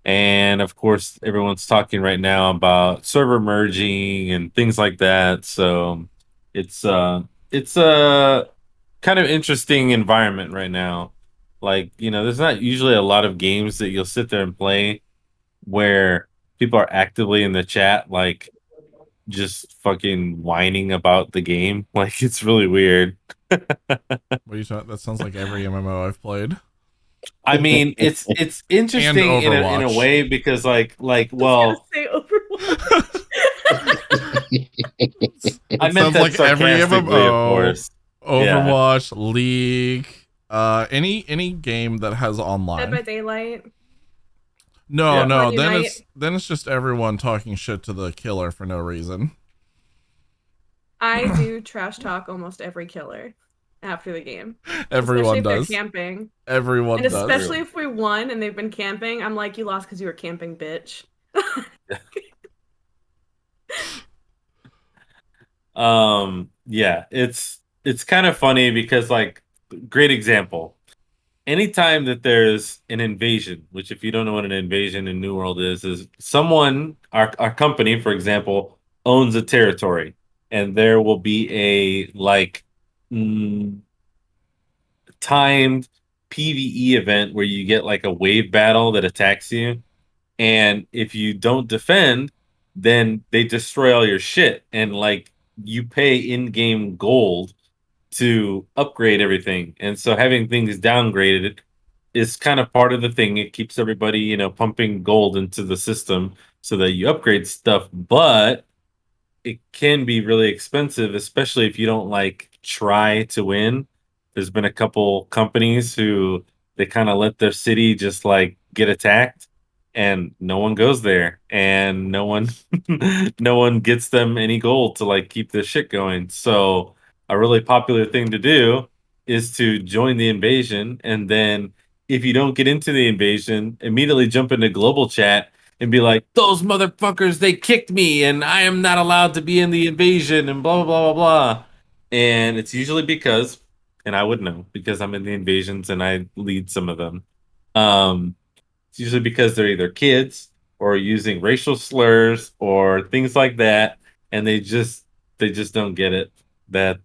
And of course, everyone's talking right now about server merging and things like that. So it's a kind of interesting environment right now. Like, you know, there's not usually a lot of games that you'll sit there and play where people are actively in the chat, like just fucking whining about the game. Like it's really weird. What are you talking? That sounds like every MMO I've played. I mean, it's interesting in a Overwatch. way because like I well, was gonna say Overwatch. I meant sounds that like every sarcastically, of MMO, course. Overwatch, League, any game that has Dead by online. Daylight. No, Yeah. no, Blood Unite. then it's just everyone talking shit to the killer for no reason. I do trash talk almost every killer after the game. Everyone Especially if does. they're camping. Everyone And does. especially if we won and they've been camping, I'm like, you lost because you were camping, bitch. Yeah, it's kind of funny because like great example. Anytime that there's an invasion, which if you don't know what an invasion in New World is someone, our company, for example, owns a territory, and there will be a like mm, timed PvE event where you get like a wave battle that attacks you. And if you don't defend, then they destroy all your shit. And like you pay in-game gold to upgrade everything. And so having things downgraded is kind of part of the thing. It keeps everybody, pumping gold into the system so that you upgrade stuff. But it can be really expensive, especially if you don't like try to win. There's been a couple companies who they kind of let their city just like get attacked and no one goes there and no one no one gets them any gold to like keep this shit going. So a really popular thing to do is to join the invasion, and then if you don't get into the invasion, immediately jump into global chat and be like, those motherfuckers, they kicked me and I am not allowed to be in the invasion and blah, blah, blah, blah, blah. And it's usually because, and I would know because I'm in the invasions and I lead some of them. It's usually because they're either kids or using racial slurs or things like that. And they just don't get it that,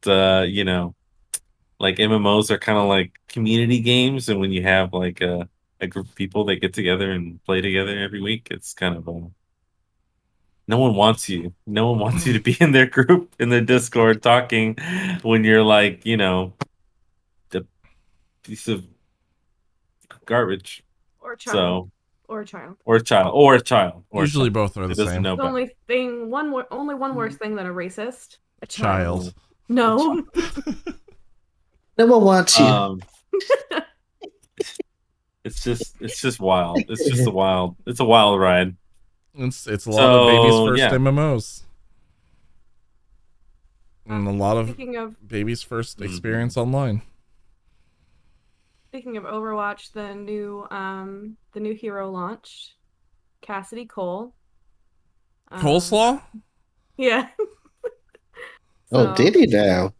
like MMOs are kind of like community games. And when you have like a group of people that get together and play together every week, it's kind of no one wants you. No one wants you to be in their group in their Discord talking when you're like, the piece of garbage. Or child. So Or a child. or a child or a child or a Usually child both are the that doesn't same. know The better. only one worse thing than a racist. A Child. child. No. No one wants you. It's just wild. It's a wild ride. It's a lot of babies' So, first yeah. MMOs. And a lot of Speaking of babies' first experience online. Speaking of Overwatch, the new hero launched, Cassidy Cole. Coleslaw? Yeah. Oh, did he now?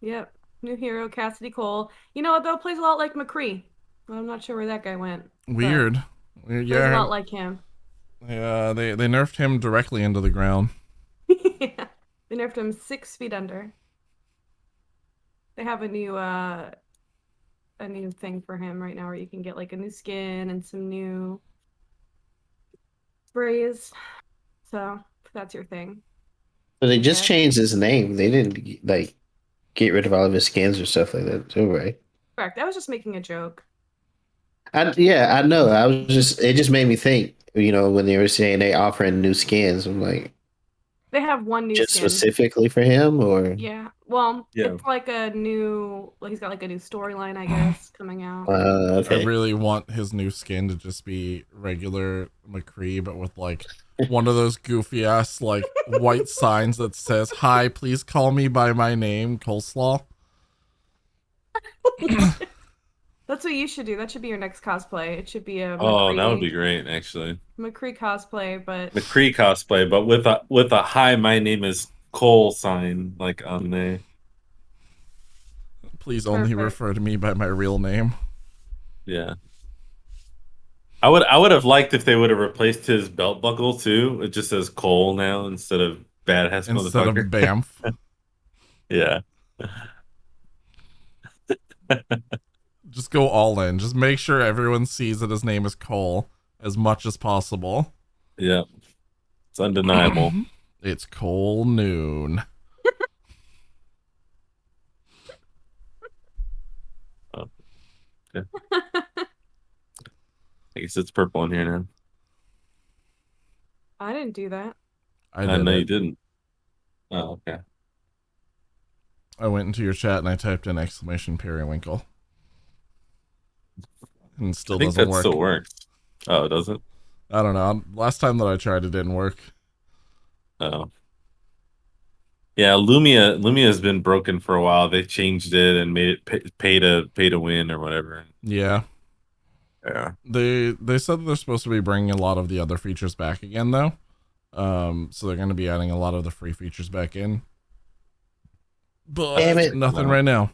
Yep. New hero, Cassidy Cole. You know what though? Plays a lot like McCree. I'm not sure where that guy went. Weird. Plays a lot like him. Yeah, they nerfed him directly into the ground. Yeah. They nerfed him 6 feet under. They have a new thing for him right now where you can get like a new skin and some new sprays. So if that's your thing. But they just Okay. changed his name. They didn't like get rid of all of his skins or stuff like that, too, right? Correct. I was just making a joke. I know. It just made me think, when they were saying they offering new skins. I'm like, They have one new just skin. specifically for him, or Yeah. Well, Yeah. it's like he's got like a new storyline, I guess, coming out. I okay. really want his new skin to just be regular McCree, but with like one of those goofy ass like white signs that says, "Hi, please call me by my name, Coleslaw." That's what you should do. That should be your next cosplay. It should be a Oh, McCree, that would be great, actually. McCree cosplay, but McCree cosplay, but with a hi, my name is Cole sign like on the Please only Perfect. refer to me by my real name. yeah. I would have liked if they would have replaced his belt buckle too. It just says Cole now instead of badass Instead of motherfucker. Bamf. Yeah. Just go all in. Just make sure everyone sees that his name is Cole as much as possible. Yeah. It's undeniable. It's Cole Noon. Okay. I guess it's purple in here now. I didn't do that. I know did you it. didn't. Oh, okay. I went into your chat and I typed in exclamation periwinkle. And it still I think doesn't that work. still works. Oh, it doesn't? I don't know. Last time that I tried, it didn't work. Oh. Yeah, Lumia has been broken for a while. They changed it and made it pay to win or whatever. Yeah. Yeah. They said that they're supposed to be bringing a lot of the other features back again, though. So they're going to be adding a lot of the free features back in. But Damn it. nothing right now.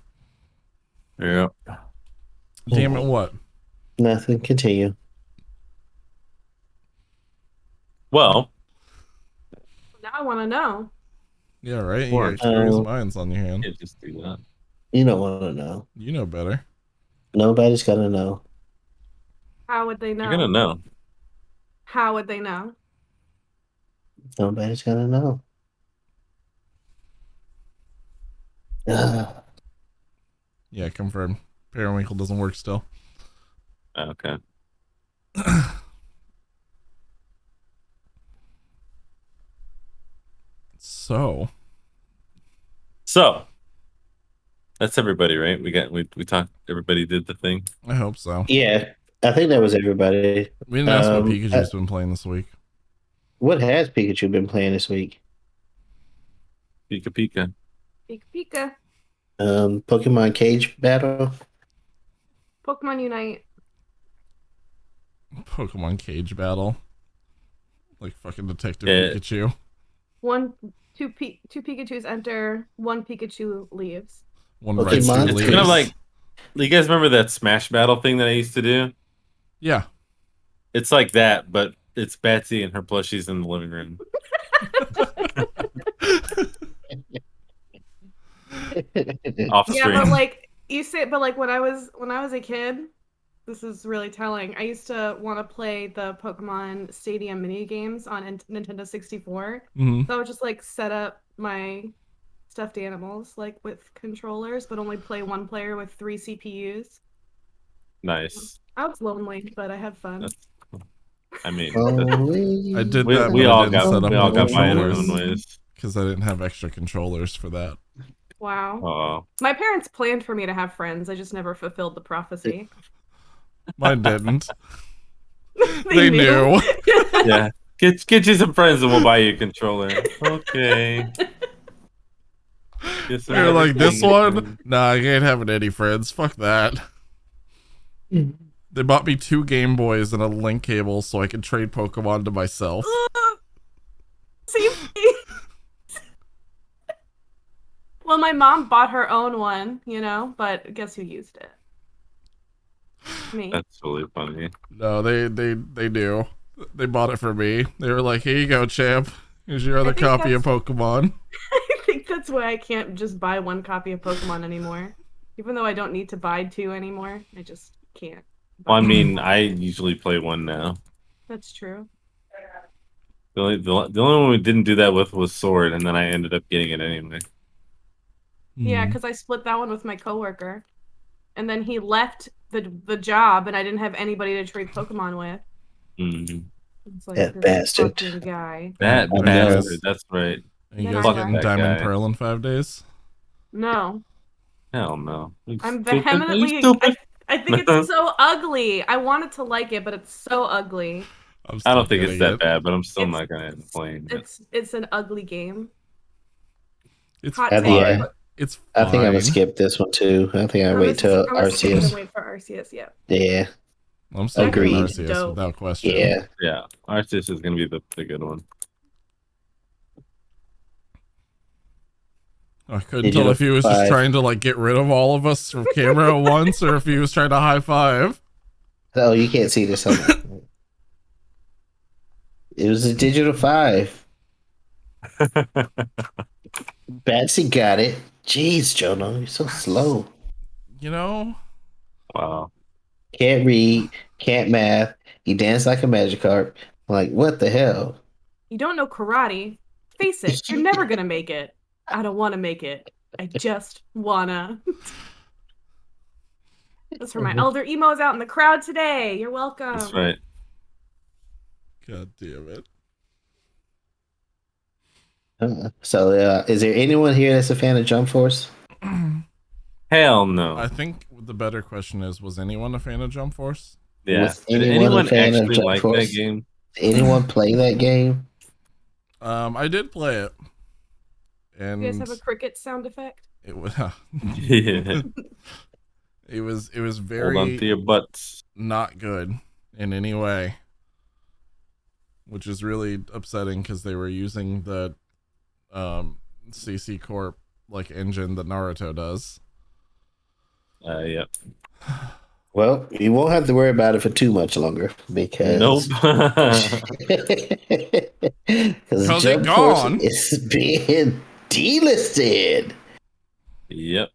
Yeah. Damn it, what? Nothing. Continue. Well, Now I want to know. Yeah, right? You got curious minds on your hand. can't just do that. You don't want to know. You know better. Nobody's gonna know. How would they know? You're gonna know. How would they know? Nobody's gonna know. Ugh. Yeah, confirmed. Periwinkle doesn't work still. Okay. So That's everybody, right? We talked. Everybody did the thing. I hope so. Yeah, I think that was everybody. We didn't ask what Pikachu's been playing this week. What has Pikachu been playing this week? Pika Pika. Pika Pika. Pokemon Cage Battle. Pokemon Unite. Pokemon Cage Battle. Like fucking Detective Yeah. Pikachu. Two Pikachus enter. One Pikachu leaves. One Pokemon right It's It's leaves. kind of like, you guys remember that Smash Battle thing that I used to do? Yeah. It's like that, but it's Batsyy and her plushies in the living room. Off Yeah, screen. but like you say, but like when I was a kid, this is really telling. I used to want to play the Pokemon Stadium mini games on Nintendo 64. hmm So I would just like set up my stuffed animals like with controllers, but only play one player with 3 CPUs. Nice. I was lonely, but I had fun. That's I mean, Only I did we, that, we but I all didn't got set up we my all got by in our controllers own ways. because I didn't have extra controllers for that. Wow. Oh, My parents planned for me to have friends. I just never fulfilled the prophecy. Mine didn't. They knew. yeah. Get you some friends and we'll buy you a controller. Okay. Guess They're like, everything this is one? fine. Nah, I ain't having any friends. Fuck that. They bought me 2 Game Boys and a link cable so I could trade Pokemon to myself. See? Well, my mom bought her own one, but guess who used it? Me. That's really funny. No, they do. They bought it for me. They were like, here you go, champ. Here's your other think copy of Pokemon. I think that's why I can't just buy one copy of Pokemon anymore. Even though I don't need to buy 2 anymore, I just can't. Well, I mean, I usually play one now. That's true. The only one we didn't do that with was Sword, and then I ended up getting it anyway. Yeah, because I split that one with my coworker, and then he left the job, and I didn't have anybody to trade Pokemon with. Mm-hmm. It's like That this bastard. fucking guy. That I know. bastard. That's right. Are you Then guys I getting left. Diamond That guy. Pearl in 5 days? No, Hell no. You I'm stupid. Are vehemently. you stupid? I think it's so ugly. I wanted to like it, but it's so ugly. I'm I still don't think it's getting that it. bad, but I'm still It's- not gonna end up playing it. It's an ugly game. It's Hot fine. take. Yeah. It's I think I'm gonna fine. skip this one too. I think I wait till I'm gonna skip it and Arceus. wait for Arceus. Yeah. Yeah, I'm still Agreed. getting Arceus Dope. without question. yeah. Yeah, Arceus is gonna be the good one. I couldn't Digital tell if he was just 5. trying to like get rid of all of us from camera at once or if he was trying to high five. Oh, you can't see this on It was a digital 5. Batsy got it. Jeez, Jono, you're so slow. You know? Wow. Can't read, can't math. You dance like a Magikarp. Like, what the hell? You don't know karate. Face it, you're never gonna make it. I don't want to make it. I just wanna. That's for my elder emos out in the crowd today. You're welcome. That's right. God damn it. So, is there anyone here that's a fan of Jump Force? Hell no. I think the better question is, was anyone a fan of Jump Force? Yeah. Was Did anyone a anyone fan of actually Jump like Force? that game? Did anyone play that game? I did play it. And You guys have a cricket sound effect? it was Yeah. it was Hold on to very your butts. not good in any way. Which is really upsetting because they were using the CC Corp like engine that Naruto does. Yep. Well, you won't have to worry about it for too much longer Nope. because Because it Jump Force gone. is being delisted. Yep.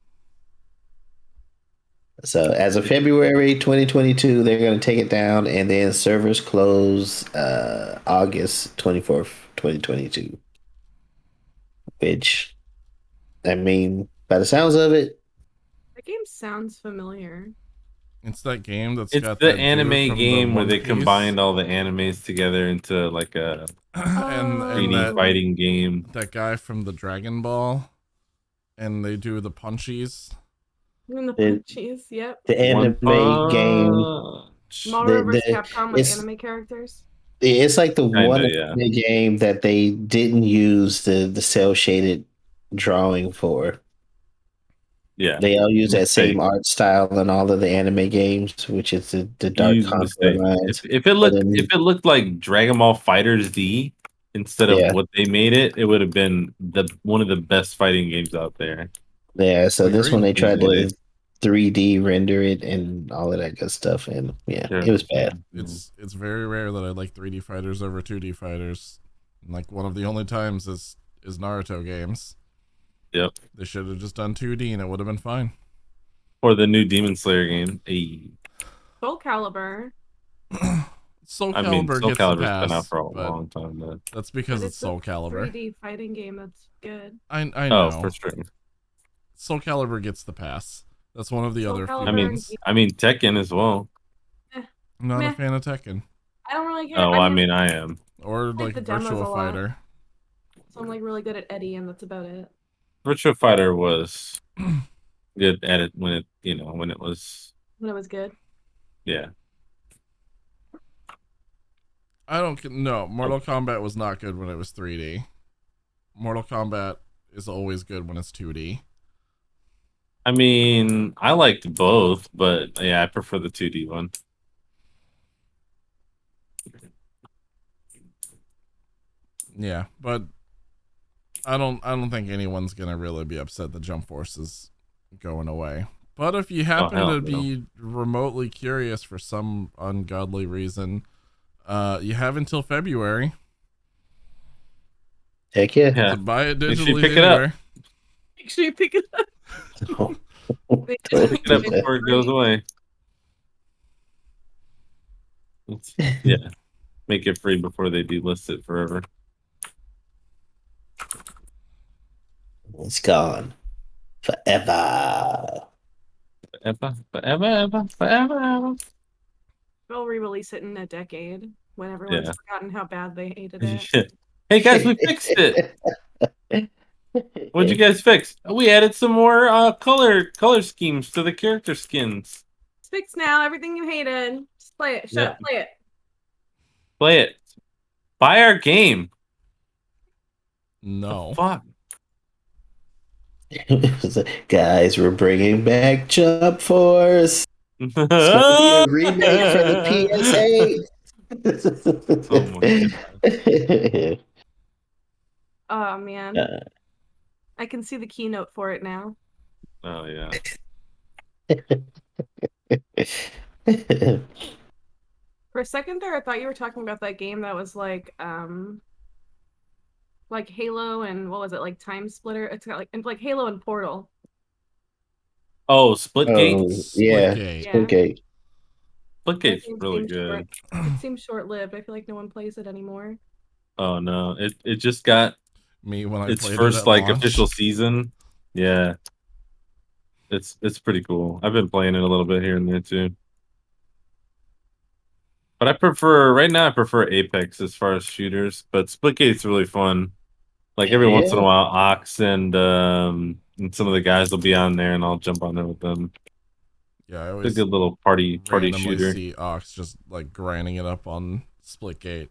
So as of February 2022, they're going to take it down, and then servers close August 24th, 2022. Which, I mean, by the sounds of it, That game sounds familiar. It's that game that's It's got the that dude anime from the game where One they Piece. combined all the animes together into like a and 3D that fighting game. that guy from the Dragon Ball, and they do the punchies. And the The- punchies, yep. the One anime game, Marvel vs. the Capcom with it's anime characters. it's like the one Kinda, yeah. anime game that they didn't use the cell shaded drawing for. Yeah. They all use that Mistake. same art style in all of the anime games, which is the Dark Huge Conqueror mistake. lines. If it looked like Dragon Ball Fighters D instead of Yeah. what they made it, it would have been one of the best fighting games out there. Yeah, so this one Agreed. they tried Easily. to 3D render it and all of that good stuff, and yeah, it was bad. It's very rare that I like 3D fighters over 2D fighters. Like one of the only times is Naruto games. Yep. They should have just done 2D and it would have been fine. Or the new Demon Slayer game. Hey. Soul Calibur. Soul I mean, Calibur Soul gets the Calibur's pass, been out for a but long time. But... that's because But it's Soul a Calibur. 3D fighting game that's good. I know. Oh, for sure. Soul Calibur gets the pass. That's one of the Soul other few Calibur, ones. I mean Tekken as well. I'm not Meh. a fan of Tekken I don't really care. Oh, I mean I am. or like like the demos Virtua a lot. Fighter. So I'm like really good at Eddie, and that's about it. Virtua Fighter was good at it when it was When it was good. yeah. I don't no. Mortal Kombat was not good when it was 3D. Mortal Kombat is always good when it's 2D. I mean, I liked both, but yeah, I prefer the 2D one. Yeah, but I don't think anyone's gonna really be upset that Jump Force is going away. But if you happen hell to no. be remotely curious for some ungodly reason, you have until February Heck yeah. Yeah. to buy it Make sure you digitally pick it up. anywhere. Make sure you pick it up. Don't Pick it up do that. before it goes away. Yeah. Make it free before they delist it forever. It's gone forever. Forever. They'll re-release it in a decade when everyone's Yeah. forgotten how bad they hated it. Hey guys, we fixed it. What'd you guys fix? We added some more color schemes to the character skins. It's fixed now. Everything you hated. Just play it. Shut up. Play it. Play it. Buy our game. No. Fuck. Guys, we're bringing back Jump Force. It's gonna be a remake for the PS8. Oh my God. Oh man. I can see the keynote for it now. Oh yeah. For a second there, I thought you were talking about that game that was like Halo and what was it, like Time Splitter? It's got like Halo and Portal. Oh, Splitgate. Yeah. Splitgate. Yeah. Okay. Splitgate's That game really seems good. It seems short-lived. I feel like no one plays it anymore. Oh no, it just got Me when I its played first it at like launch. official season. Yeah. It's pretty cool. I've been playing it a little bit here and there too. But I prefer Apex as far as shooters, but Splitgate's really fun. Like every once in a while, Ox and some of the guys will be on there, and I'll jump on there with them. Yeah, I It's a always good little party randomly shooter. see Ox just like grinding it up on Splitgate.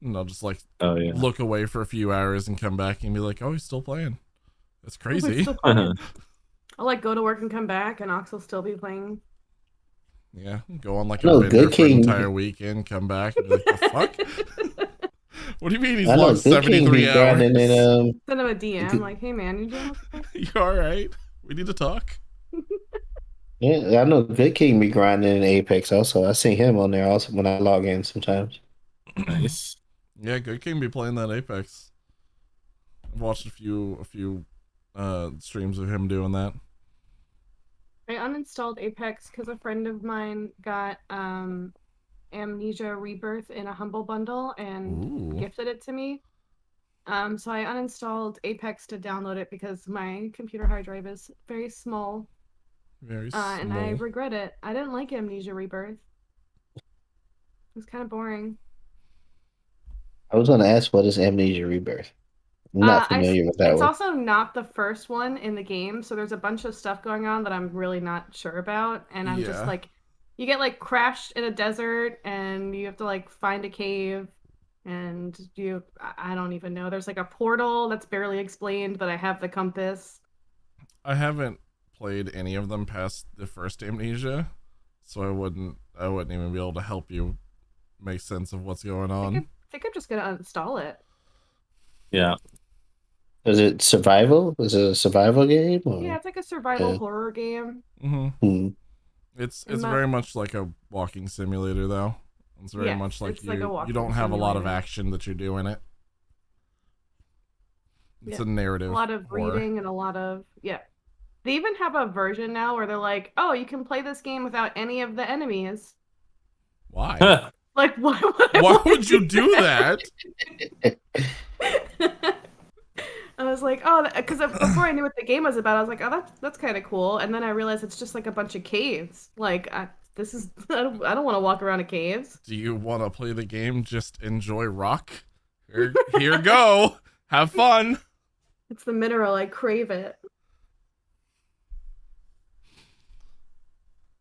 And I'll just like Oh yeah. look away for a few hours and come back and be like, oh, he's still playing. That's crazy. Still playing. I'll like go to work and come back, and Ox will still be playing. Yeah, go on like a No, bender Good for an King- entire weekend, come back and be like, the fuck? What do you mean he's I know lost Good King 73 be hours? grinding it. Send him a DM, like, hey man, you doing okay? You alright? We need to talk. Yeah, I know Good King be grinding in Apex also. I see him on there also when I log in sometimes. Nice. Yeah, Good King be playing that Apex. I've watched a few streams of him doing that. I uninstalled Apex because a friend of mine got Amnesia Rebirth in a Humble Bundle and Ooh, gifted it to me. So I uninstalled Apex to download it because my computer hard drive is very small, very and I small. regret it. I didn't like Amnesia Rebirth. It was kind of boring. I was gonna ask what is Amnesia Rebirth? I'm not familiar with that It's one. also not the first one in the game, so there's a bunch of stuff going on that I'm really not sure about, and I'm just Yeah, like, you get like crashed in a desert, and you have to like find a cave, and I don't even know. There's like a portal that's barely explained, but I have the compass. I haven't played any of them past the first Amnesia, so I wouldn't even be able to help you make sense of what's going on. I think I'm just gonna uninstall it. Yeah. Is it survival? Is it a survival game Yeah, or it's like a survival yeah. horror game. Hmm. Hmm. It's And my, very much like a walking simulator, though. It's very yes, much like it's like a you walking don't have a lot of simulator. action that you're doing it. It's Yeah, a a narrative lot of horror. reading and a lot of yeah. They even have a version now where they're like, "Oh, you can play this game without any of the enemies." Why? Like, why would I Why want to would you do do that? that? I was like, "Oh," because before I knew what the game was about, I was like, "Oh, that's kind of cool." And then I realized it's just like a bunch of caves. Like, this is I don't want to walk around in caves. Do you want to play the game? Just enjoy rock. Here go. Have fun. It's the mineral. I crave it.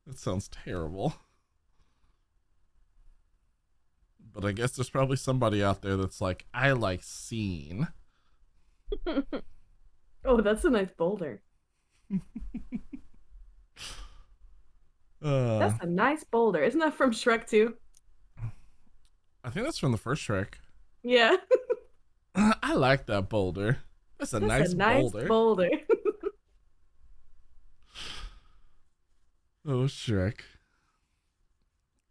That sounds terrible. But I guess there's probably somebody out there that's like, I like scene. Oh, that's a nice boulder. Uh, That's a nice boulder. Isn't that from Shrek 2? I think that's from the first Shrek. Yeah. I like that boulder. That's a That's a nice nice boulder. boulder. Oh, Shrek.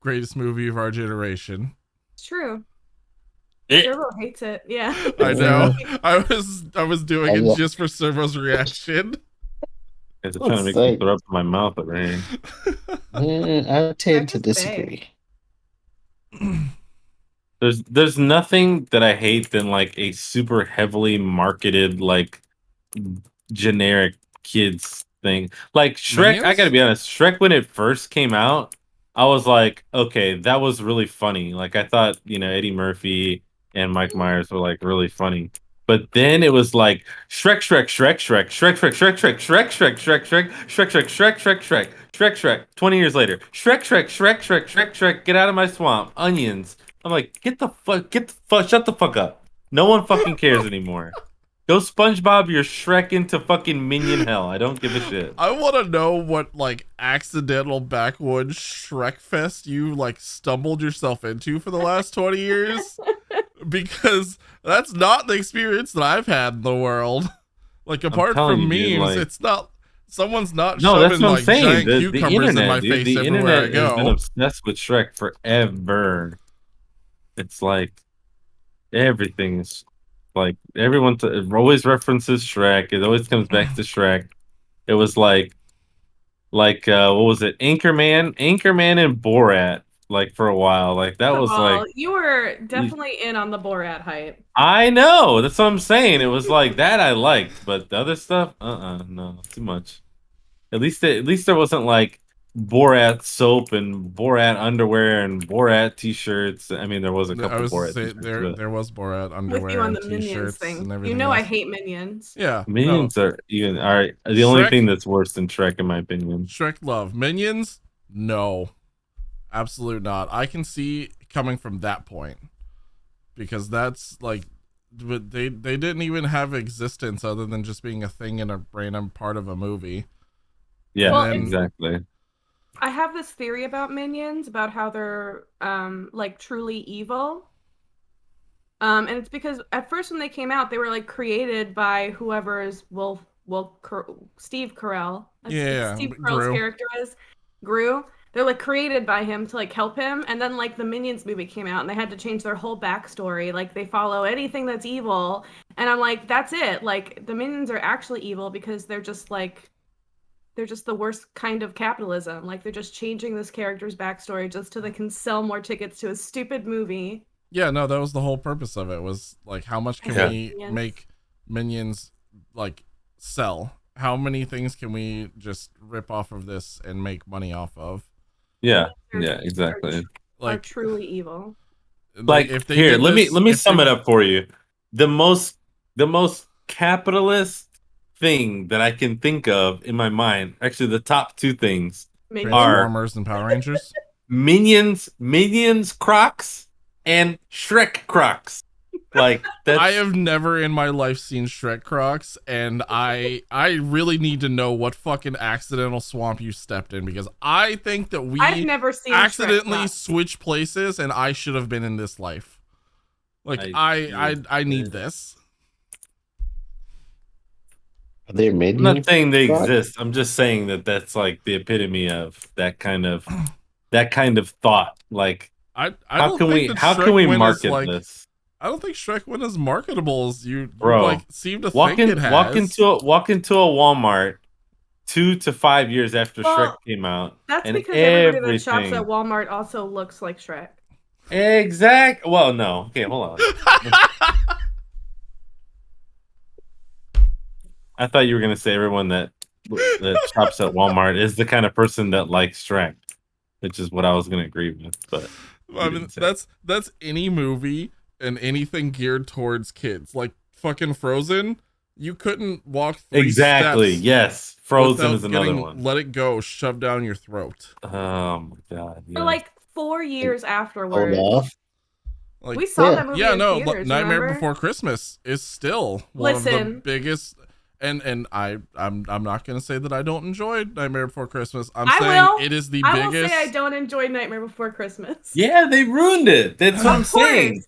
Greatest movie of our generation. It's true. Eh. Servo hates it. Yeah. I Yeah. know. I was doing I, it lo- just for Servo's reaction. Guys are trying to let's make me say, throw up in my mouth over here. I tend Shrek to is big. disagree. There's nothing that I hate than like a super heavily marketed like generic kids thing. Like Shrek, I gotta Minions? be honest, Shrek when it first came out, I was like, okay, that was really funny. Like I thought, Eddie Murphy and Mike Myers were like really funny. But then it was like Shrek, Shrek, Shrek, Shrek, Shrek, Shrek, Shrek, Shrek, Shrek, Shrek, Shrek, Shrek, Shrek, Shrek, Shrek, Shrek, Shrek, Shrek, Shrek. 20 years later, Shrek, Shrek, Shrek, Shrek, Shrek, Shrek, get out of my swamp. Onions. I'm like, get the fuck, shut the fuck up. No one fucking cares anymore. Go SpongeBob your Shrek into fucking minion hell. I don't give a shit. I want to know what like accidental backwoods Shrek fest you like stumbled yourself into for the last 20 years, because that's not the experience that I've had in the world. Like I'm apart telling you, from dude, memes, like, it's not someone's not no, that's shoving what I'm like saying. giant The cucumbers in internet, my dude, face the everywhere I internet has been go. obsessed with Shrek forever. It's like everything's like everyone always references Shrek. It always comes back to Shrek. It was like what was it? Anchorman and Borat like for a while. Like that First of was all, like you were definitely in on the Borat hype. I know. That's what I'm saying. It was like that I liked, but the other stuff, no, too much. At least there wasn't like Borat soap and Borat underwear and Borat t-shirts. I mean, there was a I couple was to Borat say t-shirts, there but there was Borat With you underwear on and the Minions t-shirts thing. and You everything know I else. hate Minions. Yeah, no, Minions are the only Shrek, thing that's worse than Shrek in my opinion. Shrek love Minions. No, absolute not. I can see coming from that point because that's like, but they didn't even have existence other than just being a thing in a random part of a movie. And Yeah, Well, then exactly. I have this theory about Minions about how they're like truly evil. And it's because at first when they came out, they were like created by whoever is will Steve Carell. Yeah, Steve Carell's Gru. character is Gru. They're like created by him to like help him, and then like the Minions movie came out, and they had to change their whole backstory. Like they follow anything that's evil, and I'm like, that's it. Like the Minions are actually evil because they're just the worst kind of capitalism. Like they're just changing this character's backstory just so they can sell more tickets to a stupid movie. Yeah, no, that was the whole purpose of it. Was like, how much can we make Minions like sell? How many things can we just rip off of this and make money off of? Yeah, yeah, exactly. Are truly evil. Like if they here, did let this- me if sum they- it up for you. The most capitalist thing that I can think of in my mind, actually the top two things Maybe. are Transformers and Power Rangers. Minions Crocs and Shrek Crocs. Like that's I have never in my life seen Shrek Crocs, and I really need to know what fucking accidental swamp you stepped in, because I think that we I've never seen accidentally Shrek Crocs. switched places, and I should have been in this life. Like I need this. Are there I'm minions? not saying they Crocs? exist. I'm just saying that that's like the epitome of that kind of thought. Like I how don't can think we that how Shrek can we Win is, market like, this? I don't think Shrek Win is marketable as you Bro, like seem to Walk think it has. walk into a Walmart 2 to 5 years after Shrek came out. That's and because everybody that shops everything. at Walmart also looks like Shrek. Exact. Well, no. Okay, hold on. I thought you were gonna say everyone that shops at Walmart is the kind of person that likes Shrek, which is what I was gonna agree with. But I mean, that's any movie and anything geared towards kids. Like fucking Frozen, you couldn't walk 3 exactly. steps Yes, Frozen without is another getting one. Let It Go shoved down your throat. Oh my god. For Yeah. like 4 years Hold afterwards. off. Like, We saw Yeah. that movie yeah, in no, theaters, Nightmare remember? Before Christmas is still one of the Listen. biggest. And I'm not gonna say that I don't enjoy Nightmare Before Christmas. I'm I saying will. it is the I will biggest. say I don't enjoy Nightmare Before Christmas. Yeah, they ruined it. That's what I'm Of course. saying.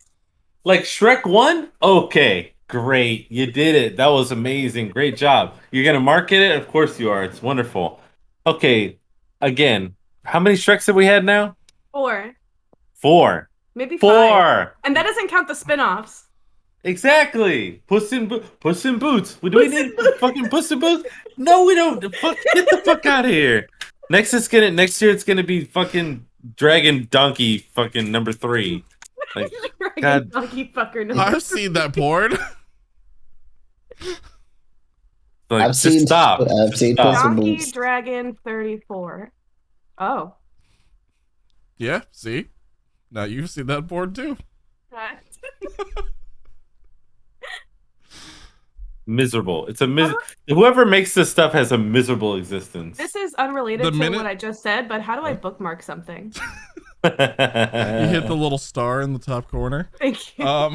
Like Shrek 1? Okay, great. You did it. That was amazing. Great job. You're going to market it? Of course you are. It's wonderful. Okay, again, how many Shreks have we had now? 4. 4. Maybe 5. 4. And that doesn't count the spin-offs. Exactly. Puss in Boots. Do we need fucking Puss in Boots? No, we don't. Get the fuck out of here. Next year it's gonna be fucking Dragon Donkey fucking number 3. Like, God. Donkey fucker. No. I've seen that porn. Like, I've just seen stop. I've Just seen stop. Puss in Donkey Boots. Dragon 34. Oh. Yeah, see, now you've seen that porn too. Miserable. It's whoever makes this stuff has a miserable existence. This is unrelated The to minute- what I just said, but how do I bookmark something? You hit the little star in the top corner. Thank you.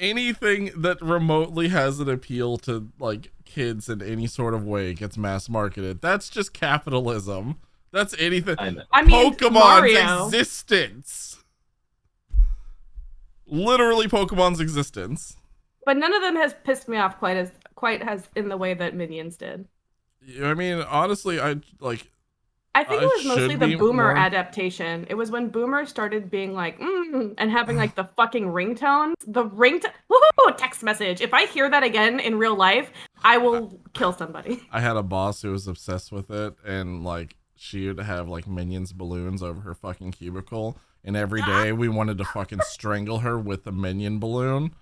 Anything that remotely has an appeal to like kids in any sort of way gets mass marketed. That's just capitalism. That's anything. I know. I mean, Pokemon's Mario. existence. Literally Pokemon's existence. But none of them has pissed me off quite as in the way that Minions did. I mean, honestly, I like. I think it was mostly should the be Boomer more- adaptation. It was when Boomer started being like, and having like the fucking ringtones. The ringtone, woohoo, text message. If I hear that again in real life, I will kill somebody. I had a boss who was obsessed with it, and like she would have like Minions balloons over her fucking cubicle, and every day we wanted to fucking strangle her with a Minion balloon.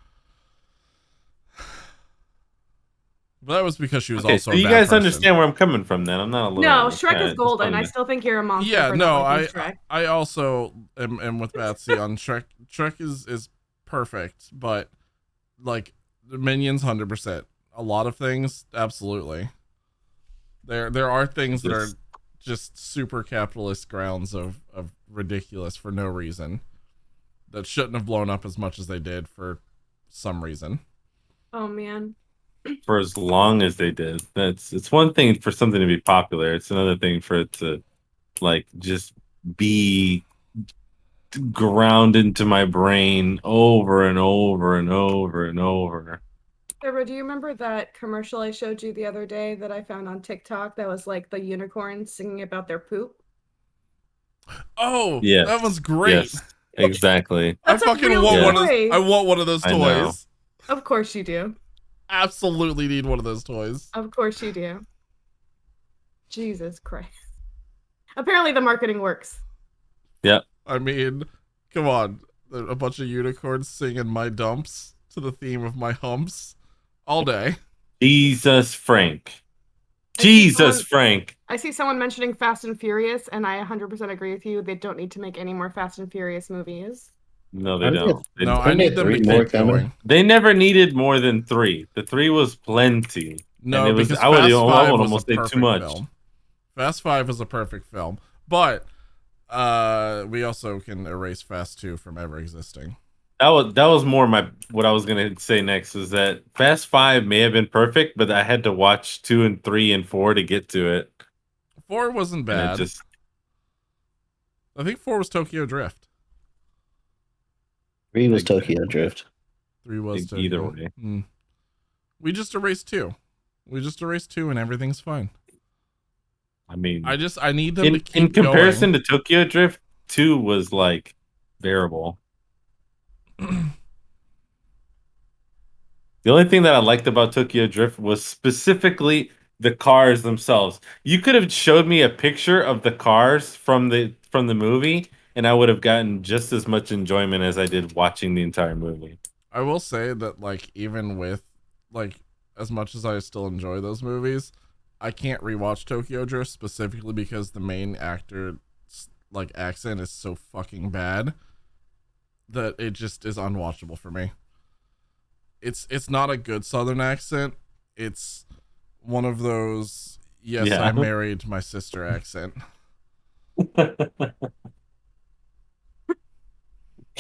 But that was because she was Okay, also so a you bad guys person. understand where I'm coming from then. I'm not a little. No, Shrek yeah, is golden. it's I fun. still think you're a monster. Yeah, for no, not liking Shrek. I also am with Batsyy on Shrek. Shrek is perfect, but like the Minions, 100%. A lot of things, absolutely. There are things that are just super capitalist grounds of ridiculous for no reason, that shouldn't have blown up as much as they did for some reason. Oh man. For as long as they did. It's one thing for something to be popular. It's another thing for it to like just be ground into my brain over and over and over and over. Deborah, do you remember that commercial I showed you the other day that I found on TikTok that was like the unicorns singing about their poop? Oh, that Yes. was great. Yes. Exactly. I That's a fucking real want one of. toy. I want one of those I know. toys. Of course you do. Absolutely need one of those toys. Of course you do. Jesus Christ. Apparently the marketing works. Yep. I mean, come on, a bunch of unicorns singing "My Dumps" to the theme of "My Humps" all day. Jesus Frank. I see Jesus someone- Frank. I see someone mentioning Fast and Furious, and I 100% agree with you. They don't need to make any more Fast and Furious movies. No, they Aren't there- don't. No, I Aren't there need them to 3 more keep coming? going. They never needed more than 3. The 3 was plenty. No, and it was, because I would Fast almost, 5 was almost a say perfect too much. film. Fast 5 is a perfect film, but we also can erase Fast 2 from ever existing. That was more what I was gonna say next is that Fast 5 may have been perfect, but I had to watch 2 and 3 and 4 to get to it. 4 wasn't And it bad. just I think 4 was Tokyo Drift. 3 was Tokyo Drift. 3 was Tokyo. either way. We just erased 2. We just erased 2 and everything's fine. I mean, I need them to keep in comparison going. to Tokyo Drift, 2 was like bearable. The only thing that I liked about Tokyo Drift was specifically the cars themselves. You could have showed me a picture of the cars from the movie, and I would have gotten just as much enjoyment as I did watching the entire movie. I will say that, like, even with, like, as much as I still enjoy those movies, I can't rewatch Tokyo Drift specifically because the main actor's, like, accent is so fucking bad that it just is unwatchable for me. It's not a good Southern accent. It's one of those, yes, Yeah. I married my sister accent.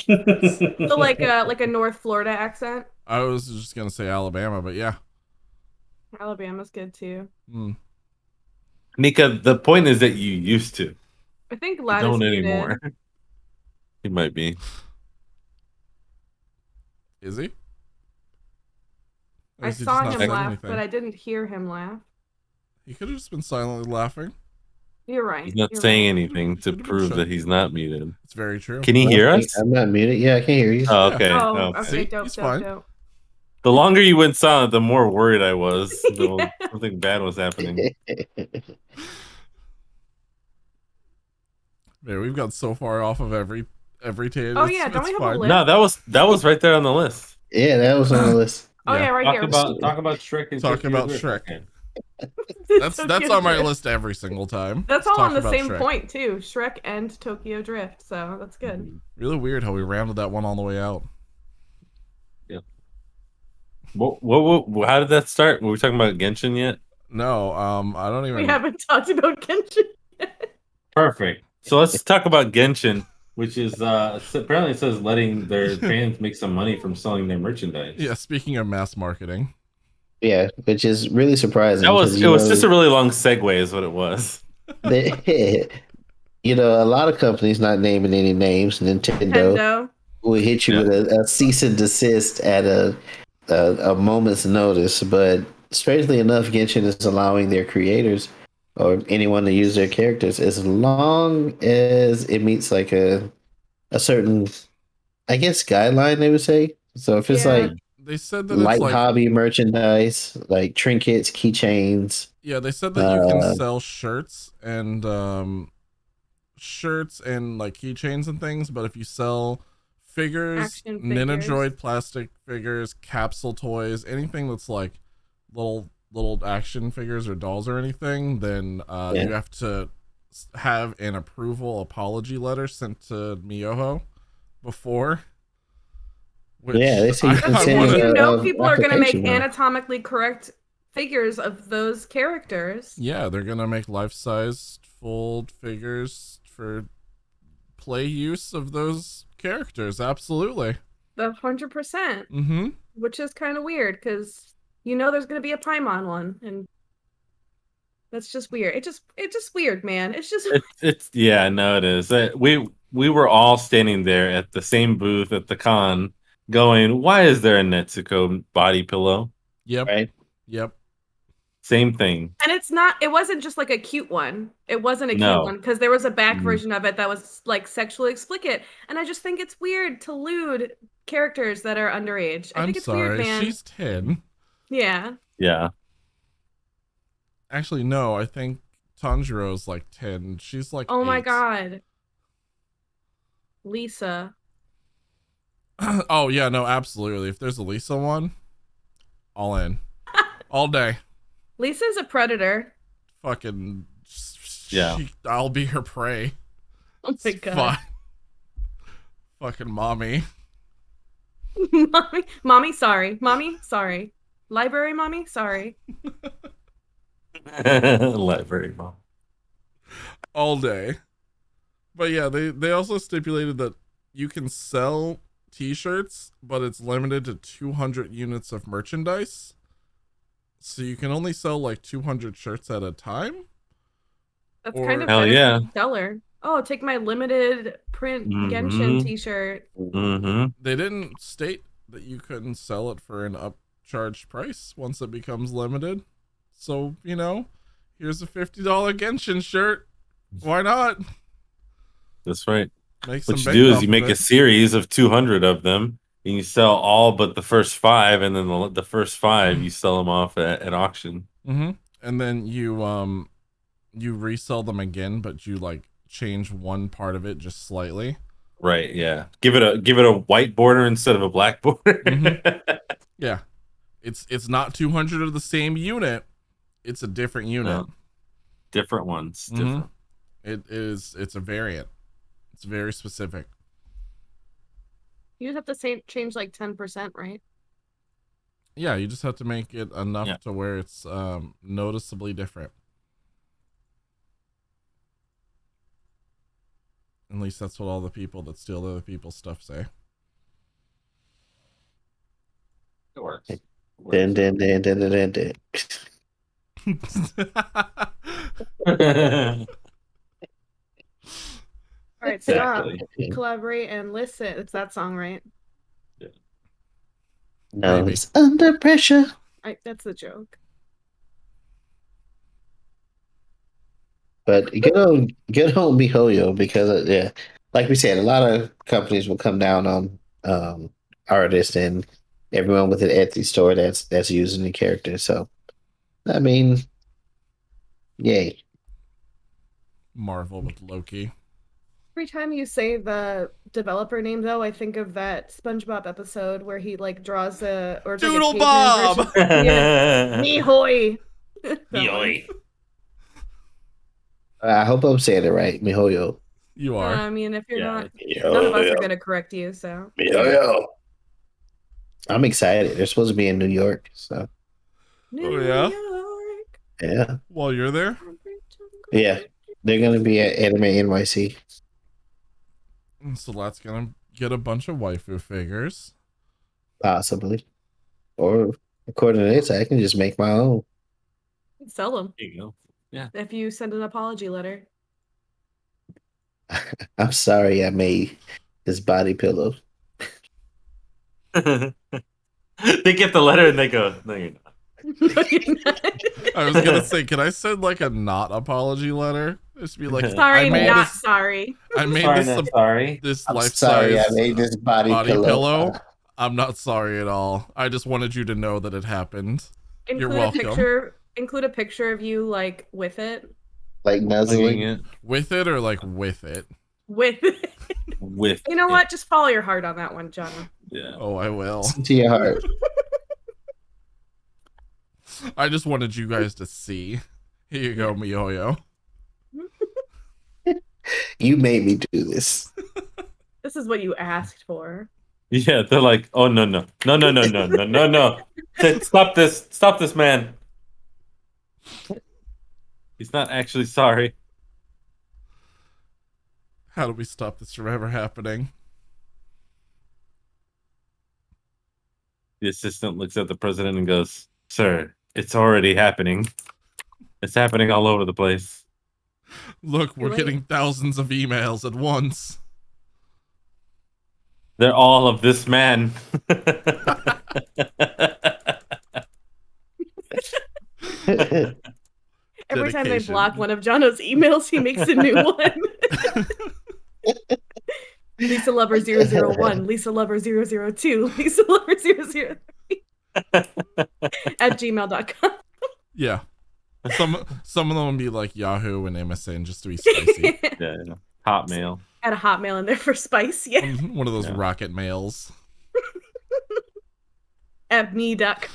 So like a North Florida accent. I was just gonna say Alabama, but yeah. Alabama's good too. Nika, the point is that you used to. I think You Lad is don't muted. anymore. He might be. Is he? Or I is he saw just not him saying laugh, anything? but I didn't hear him laugh. He could have just been silently laughing. You're right. He's not You're saying right. anything to Should've been prove shut. that he's not muted. It's very true. Can he hear us? I'm not muted. Yeah, I can hear you. Oh, okay. Oh, Oh. okay, See? dope, He's dope, fine. dope. The longer you went silent, the more worried I was. Yeah. Something bad was happening. Man, we've got so far off of every tangent. Oh, yeah, don't we have a list? No, that was right there on the list. Yeah, that was on the list. Oh yeah, right here. Talk about Shrek and Talk Tokyo about Drift. Shrek. Okay. That's Tokyo on my Drift. list every single time. That's Let's all on talk the about same Shrek. point too. Shrek and Tokyo Drift, so that's good. Really weird how we rounded that one all the way out. What, how did that start? Were we talking about Genshin yet? No, I don't even. We haven't talked about Genshin yet. Perfect. So let's talk about Genshin, which is apparently it says letting their fans make some money from selling their merchandise. Yeah, speaking of mass marketing. Yeah, which is really surprising. That was 'cause, it was just a really long segue is what it was. they, a lot of companies, not naming any names, Nintendo Nintendo. will hit you with a cease and desist at a moment's notice. But strangely enough, Genshin is allowing their creators or anyone to use their characters as long as it meets like a certain, I guess, guideline, they would say. So if it's Yeah. like They said that light it's like hobby merchandise, like trinkets, keychains. yeah, they said that you can sell shirts and like keychains and things, but if you sell figures, Action Ninja figures. Droid plastic figures, capsule toys, anything that's like little action figures or dolls or anything, then you have to have an approval apology letter sent to Miyoho before. Which Yeah, they say you can That's send because in you a- know a people are going to make application, though. anatomically correct figures of those characters. yeah, they're gonna make life-size full figures for play use of those characters. Absolutely. The 100%, Mm-hmm. which is kind of weird because you know there's going to be a Paimon one, and that's just weird. It's just weird, man. It's just It's yeah, no, it is. We were all standing there at the same booth at the con, going, "Why is there a Netsuko body pillow?" Yep. right? Yep. Same thing. And it wasn't just like a cute one. It wasn't a cute No. one because there was a back Mhm. version of it that was like sexually explicit. And I just think it's weird to lewd characters that are underage. I I'm think it's weird, sorry. man. She's 10. Yeah. Yeah. Actually, no. I think Tanjiro's like 10. She's like Oh my 8. god. Lisa. Oh yeah, no, absolutely. If there's a Lisa one, all in, all day. Lisa's a predator. Fucking, Yeah. I'll be her prey. Oh my It's god. fine. Fucking mommy. Mommy, sorry. Mommy, sorry. Library mommy, sorry. Library mom. All day. But yeah, they also stipulated that you can sell t-shirts, but it's limited to 200 units of merchandise. So you can only sell like 200 shirts at a time. That's Or- kind of Hell yeah. stellar. Oh, take my limited print Genshin Mhm. t-shirt. Mm-hmm. They didn't state that you couldn't sell it for an upcharged price once it becomes limited. So, you know, here's a $50 Genshin shirt. Why not? That's right. Make some What you bank do is off you of make a it. series of 200 of them, and you sell all but the first 5, and then the first 5 you sell them off at auction. Mm-hmm. And then you resell them again, but you like change one part of it just slightly. Right? Yeah. Give it a white border instead of a black border. Mhm. Yeah. It's not 200 of the same unit. It's a different unit. No. Different ones. Mhm. Different. It's a variant. It's very specific. You just have to change like 10%, right? Yeah, you just have to make it enough Yeah. to where it's noticeably different. At least that's what all the people that steal other people's stuff say. It works. Then. All right, stop, Exactly. collaborate, and listen. It's that song, right? No, Maybe. it's under pressure. That's the joke. But good old MiHoYo, because yeah, like we said, a lot of companies will come down on artists and everyone with an Etsy store that's using the character. So, I mean, yay. Marvel with Loki. Every time you say the developer name, though, I think of that SpongeBob episode where he like draws or it's like a Doodle caveman Bob! version. Yeah. Mihoy. That one. Yoy. I hope I'm saying it right, MiHoYo. You are. I mean, if you're Yeah. not, none of us are gonna correct you. So MiHoYo. I'm excited. They're supposed to be in New York, so Oh, yeah? York. yeah, While you're there? yeah. They're gonna be at Anime NYC. So that's gonna get a bunch of waifu figures. Possibly. Or according to this, I can just make my own. Sell them There you if you send an apology letter. I'm sorry I made this body pillow. go. They get the letter and they go, no, you're not. No, you're not. I was gonna say, can I send like a not apology letter? Just be like, Sorry, I made not this, sorry. I made Sorry, this not sorry. this I'm life sorry I size made this body pillow. I'm not sorry at all. I just wanted you to know that it happened. You're welcome. Include a picture of you like with it. Like Hugging nuzzling. it With it or like with it? With it. with. You know it. what? Just follow your heart on that one, John. Yeah. Oh, I will. Listen to your heart. I just wanted you guys to see. Here you go, MiHoYo. You made me do this. This is what you asked for. Yeah, they're like, oh no. Stop this, man. He's not actually sorry. How do we stop this from ever happening? The assistant looks at the president and goes, "Sir, it's already happening. It's happening all over the place." Look, we're You're getting thousands of emails at once. They're all of this man. time they location. block one of Jono's emails, he makes a new one. Lisa Lover 001, Lisa Lover 002, Lisa Lover 003 at gmail.com. Yeah. Some of them will be like Yahoo and MSN just to be spicy. Yeah, yeah. Hotmail. Add a Hotmail in there for spice, yeah. One of those Yeah. rocket mails. At me.com.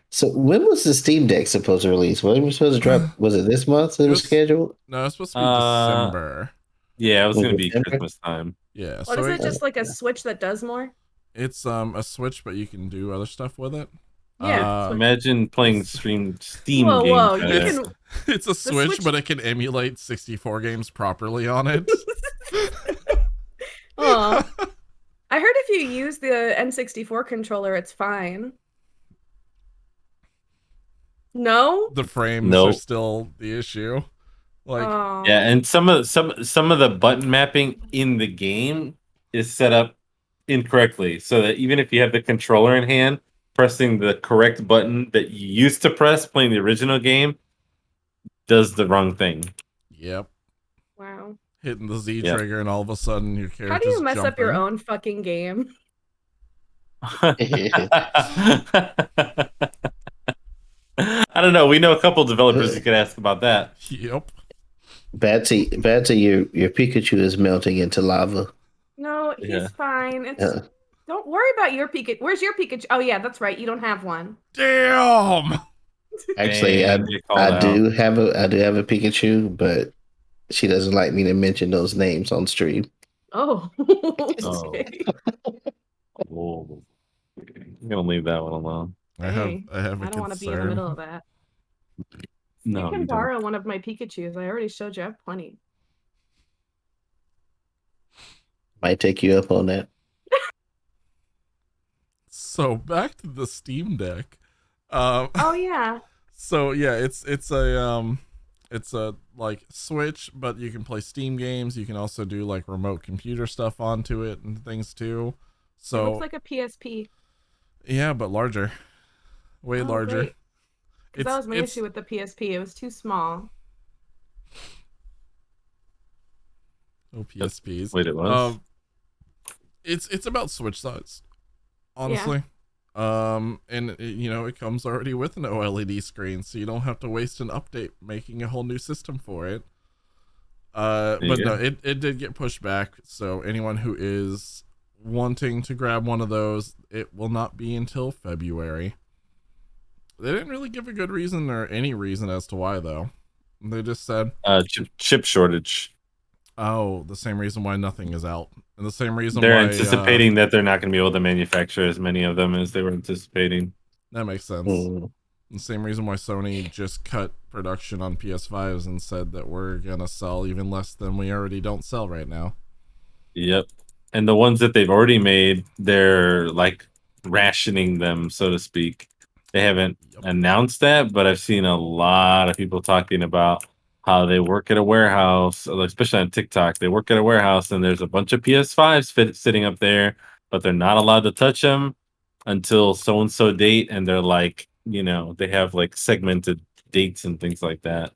So when was the Steam Deck supposed to release? When was it supposed to drop? Was it this month? It was scheduled. No, it's supposed to be December. Yeah, it was gonna be December? Christmas time. Yeah. What So is it? Just like a Switch that does more? it's a Switch, but you can do other stuff with it. Yeah. Imagine playing Steam Whoa, games. whoa, guys. you can. It's a Switch, Switch- but it can emulate 64 games properly on it. Aw. I heard if you use the N64 controller, it's fine. No? The frames Nope. are still the issue. Like, Oh. Yeah, and some of the button mapping in the game is set up incorrectly, so that even if you have the controller in hand, pressing the correct button that you used to press playing the original game does the wrong thing. yep, Wow. hitting the Z Yep. trigger and all of a sudden your character's How do you mess up your jumping. own fucking game? I don't know. We know a couple developers you could ask about that. Yep. Batsyy, your Pikachu is melting into lava. No, he's Yeah. fine. It's Yeah. Don't worry about your Pikachu. Where's your Pikachu? Oh yeah, that's right. You don't have one. Damn. Actually, Damn, you called I out. do have a Pikachu, but she doesn't like me to mention those names on stream. Oh. Oh. Okay. Whoa. I'm gonna leave that one alone. I Hey, have a I don't want to be in the concern. middle of that. No, You can you don't. borrow one of my Pikachus. I already showed you. I have plenty. Might take you up on that. So back to the Steam Deck. Oh yeah. So yeah, it's a like Switch, but you can play Steam games. You can also do like remote computer stuff onto it and things too. It So looks like a PSP. yeah, but larger, way Oh, larger. great. 'Cause that was my issue with the PSP. It was too small. Oh, PSPs. Wait, it was. It's about Switch size, honestly. And it comes already with an OLED screen, so you don't have to waste an update making a whole new system for it. But no, it did get pushed back. So anyone who is wanting to grab one of those, it will not be until February. They didn't really give a good reason or any reason as to why, though. They just said, Chip shortage. "Oh, the same reason why nothing is out, and the same reason They're why anticipating that they're not going to be able to manufacture as many of them as they were anticipating. that makes sense." Mm. The same reason why Sony just cut production on PS5s and said that we're gonna sell even less than we already don't sell right now. Yep. And the ones that they've already made, they're like rationing them, so to speak. They haven't announced that, but I've seen a lot of people talking about how they work at a warehouse, especially on TikTok. They work at a warehouse and there's a bunch of PS5s sitting up there, but they're not allowed to touch them until so and so date. And they're like, they have like segmented dates and things like that,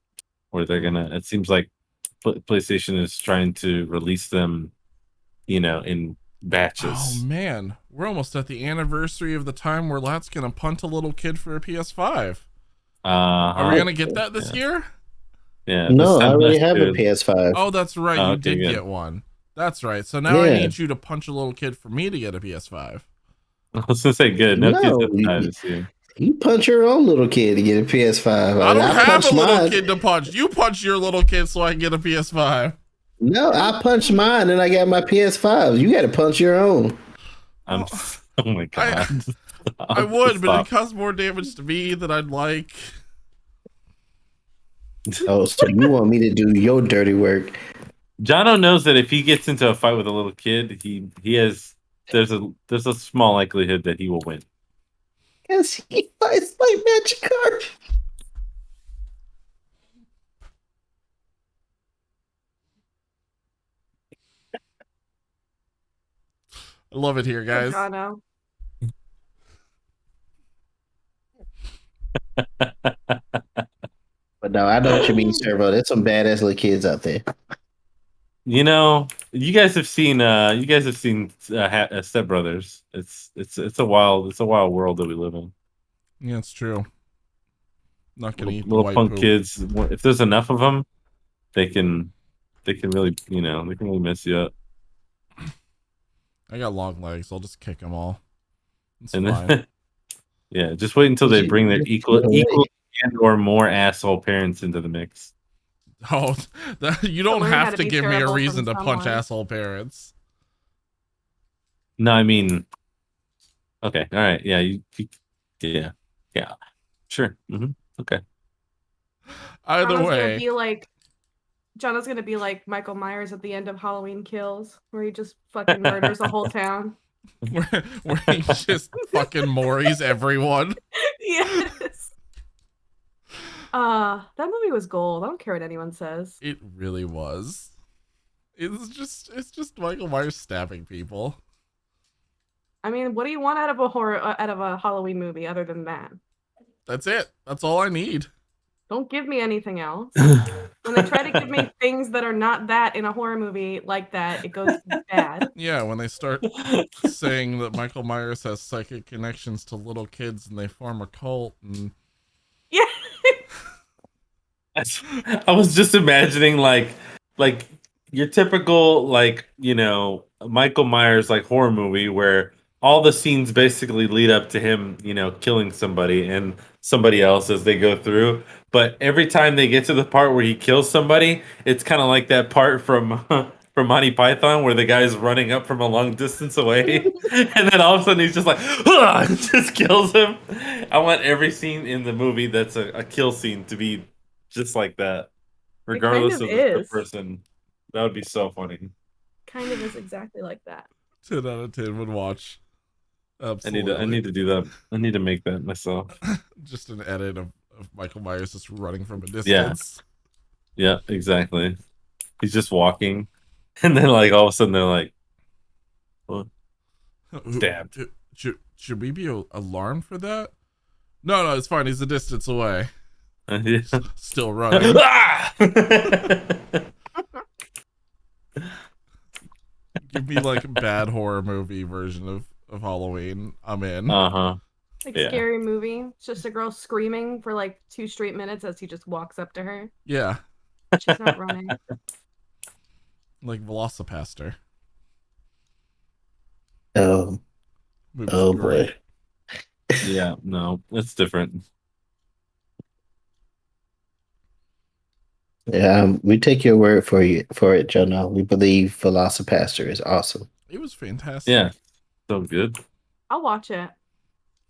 where they're gonna. It seems like PlayStation is trying to release them, in batches. Oh man, we're almost at the anniversary of the time where Lat's gonna punt a little kid for a PS5. Are we gonna get that this year? Yeah. No, this I time already last have year- a PS5. Oh, that's right, Oh, you okay, did good. get one. That's right. So now I Yeah. need you to punch a little kid for me to get a PS5. I was gonna say good. No, No, kids have this year. You punch your own little kid to get a PS5. I don't have punched a little mine. kid to punch. You punch your little kid so I can get a PS5. No, I punched mine and I got my PS5. You got to punch your own. Oh my god. I would, but Stop. it caused more damage to me than I'd like. Oh, so you want me to do your dirty work? Jono knows that if he gets into a fight with a little kid, there's a small likelihood that he will win. Yes, he fights like Magikarp. I love it here, guys. Jono. no, I know what you mean, Servo. There's some badass little kids out there. You know, you guys have seen Step Brothers. It's a wild world that we live in. Yeah, it's true. Not gonna eat the Little white punk poop. kids. If there's enough of them, they can really mess you up. I got long legs. I'll just kick them all. It's And fine. then, yeah, just wait until they bring their equal and or more asshole parents into the mix. Oh, you don't learn how have to to be give me a terrible reason to from punch someone. asshole parents. No, I mean, okay, all right, yeah, yeah, sure, okay. Either Jonah's way, gonna be like Jonah's gonna be like Michael Myers at the end of Halloween Kills, where he just fucking murders a whole town. where he just fucking Maury's everyone. Yes. That movie was gold. I don't care what anyone says. It really was. It's just Michael Myers stabbing people. I mean, what do you want out of a Halloween movie other than that? That's it. That's all I need. Don't give me anything else. When they try to give me things that are not that in a horror movie like that, it goes bad. Yeah, when they start saying that Michael Myers has psychic connections to little kids and they form a cult and Yeah. I was just imagining like your typical Michael Myers like horror movie where all the scenes basically lead up to him, killing somebody and somebody else as they go through. But every time they get to the part where he kills somebody, it's kind of like that part from from Monty Python where the guy's running up from a long distance away, and then all of a sudden he's just like, and just kills him. I want every scene in the movie that's a kill scene to be just like that, regardless kind of of the is. person. That would be so funny. Kind of is exactly like that. 10 out of 10 would watch. Absolutely. I need to do that. I need to make that myself. Just an edit of Michael Myers just running from a distance. Yeah, exactly. He's just walking, and then like all of a sudden they're like, "What?" Stabbed. Should we be alarmed for that? No, it's fine. He's a distance away. Yeah. Still running. Give me like a bad horror movie version of Halloween. I'm in. Like Yeah. Scary Movie. It's just a girl screaming for like 2 straight minutes as he just walks up to her. Yeah. She's not running. Like Velocipaster. Oh, Movie's oh great. boy. Yeah, no, it's different. Yeah, we take your word for it, Jonah. We believe Velocipaster is awesome. It was fantastic. Yeah, so good. I'll watch it.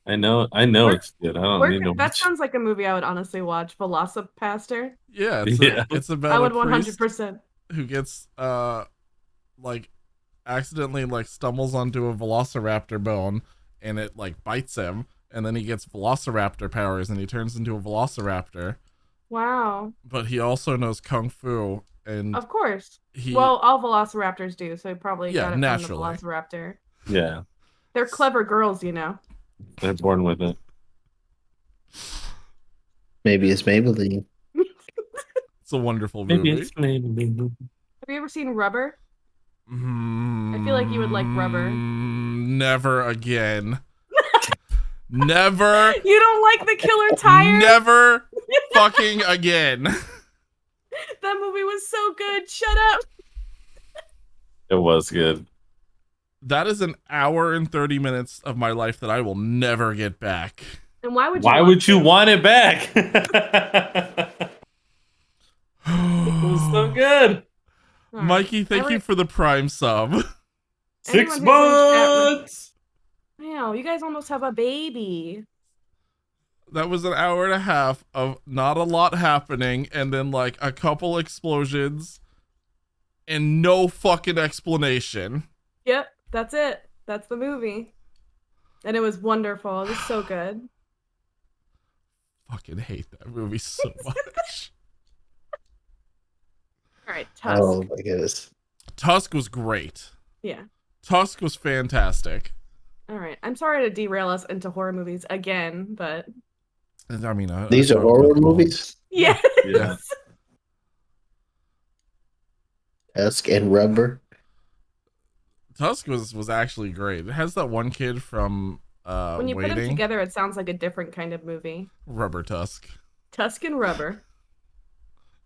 I know it's good. I don't need to That watch. sounds like a movie I would honestly watch. Velocipaster. Yeah, it's about I would a priest 100%. who gets like accidentally like stumbles onto a velociraptor bone and it like bites him, and then he gets velociraptor powers and he turns into a velociraptor. Wow. But he also knows kung fu, and Of course. he Well, all velociraptors do, so he probably Yeah, got it naturally. from the velociraptor. Yeah, They're clever girls, you know. they're born with it. Maybe it's Maybelline. it's a wonderful movie. Have you ever seen Rubber? I feel like you would like Rubber. Never again. Never. You don't like the killer tire? Never fucking again. That movie was so good. Shut up. It was good. That is an hour and 30 minutes of my life that I will never get back. And why would you? Why would you want it back? It was so good. All right. Mikey, thank you for the Prime sub. 6 Anyone who's in chat months. Wow, you guys almost have a baby. That was an hour and a half of not a lot happening, and then like a couple explosions and no fucking explanation. Yep, that's it. That's the movie. And it was wonderful. It was so good. Fucking hate that movie so much. All right, Tusk. Oh my goodness. Tusk was great. Yeah. Tusk was fantastic. All right. I'm sorry to derail us into horror movies again, but I mean, These are horror movies? Yes. Yeah. Tusk and Rubber. Tusk was actually great. It has that one kid from When you put them Waiting. together, it sounds like a different kind of movie. Rubber Tusk. Tusk and Rubber.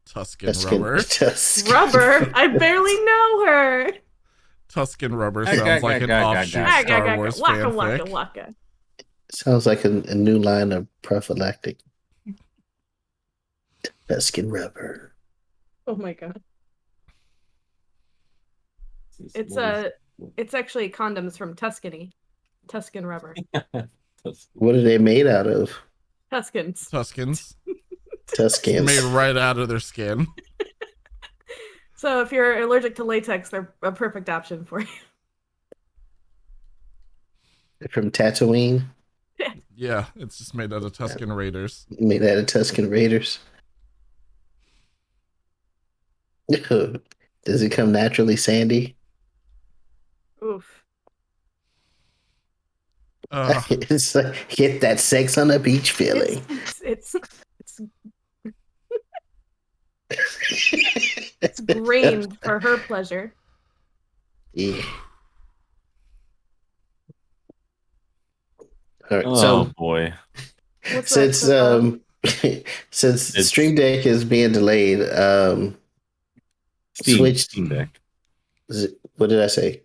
Tuscan Tusk and Rubber. Tusk. Rubber? I barely know her. Tuscan Rubber sounds like an offshoot Star Wars Waka, waka, fanfic. waka. Sounds like a new line of prophylactic. Tusk and Rubber. Oh my god. It's actually condoms from Tuscany. Tuscan Rubber. What are they made out of? Tuscans. Tuscans. Tuscans. Made right out of their skin. So if you're allergic to latex, they're a perfect option for you. From Tatooine. Yeah, it's just made out of Tuscan Raiders. Made out of Tuscan Raiders. Does it come naturally sandy? Oof. It's like, get that sex on the beach feeling. It's grained for her pleasure. Yeah. All right, Oh so boy. What's since that, since Stream Deck is being delayed, Switch. Steam Deck. What did I say?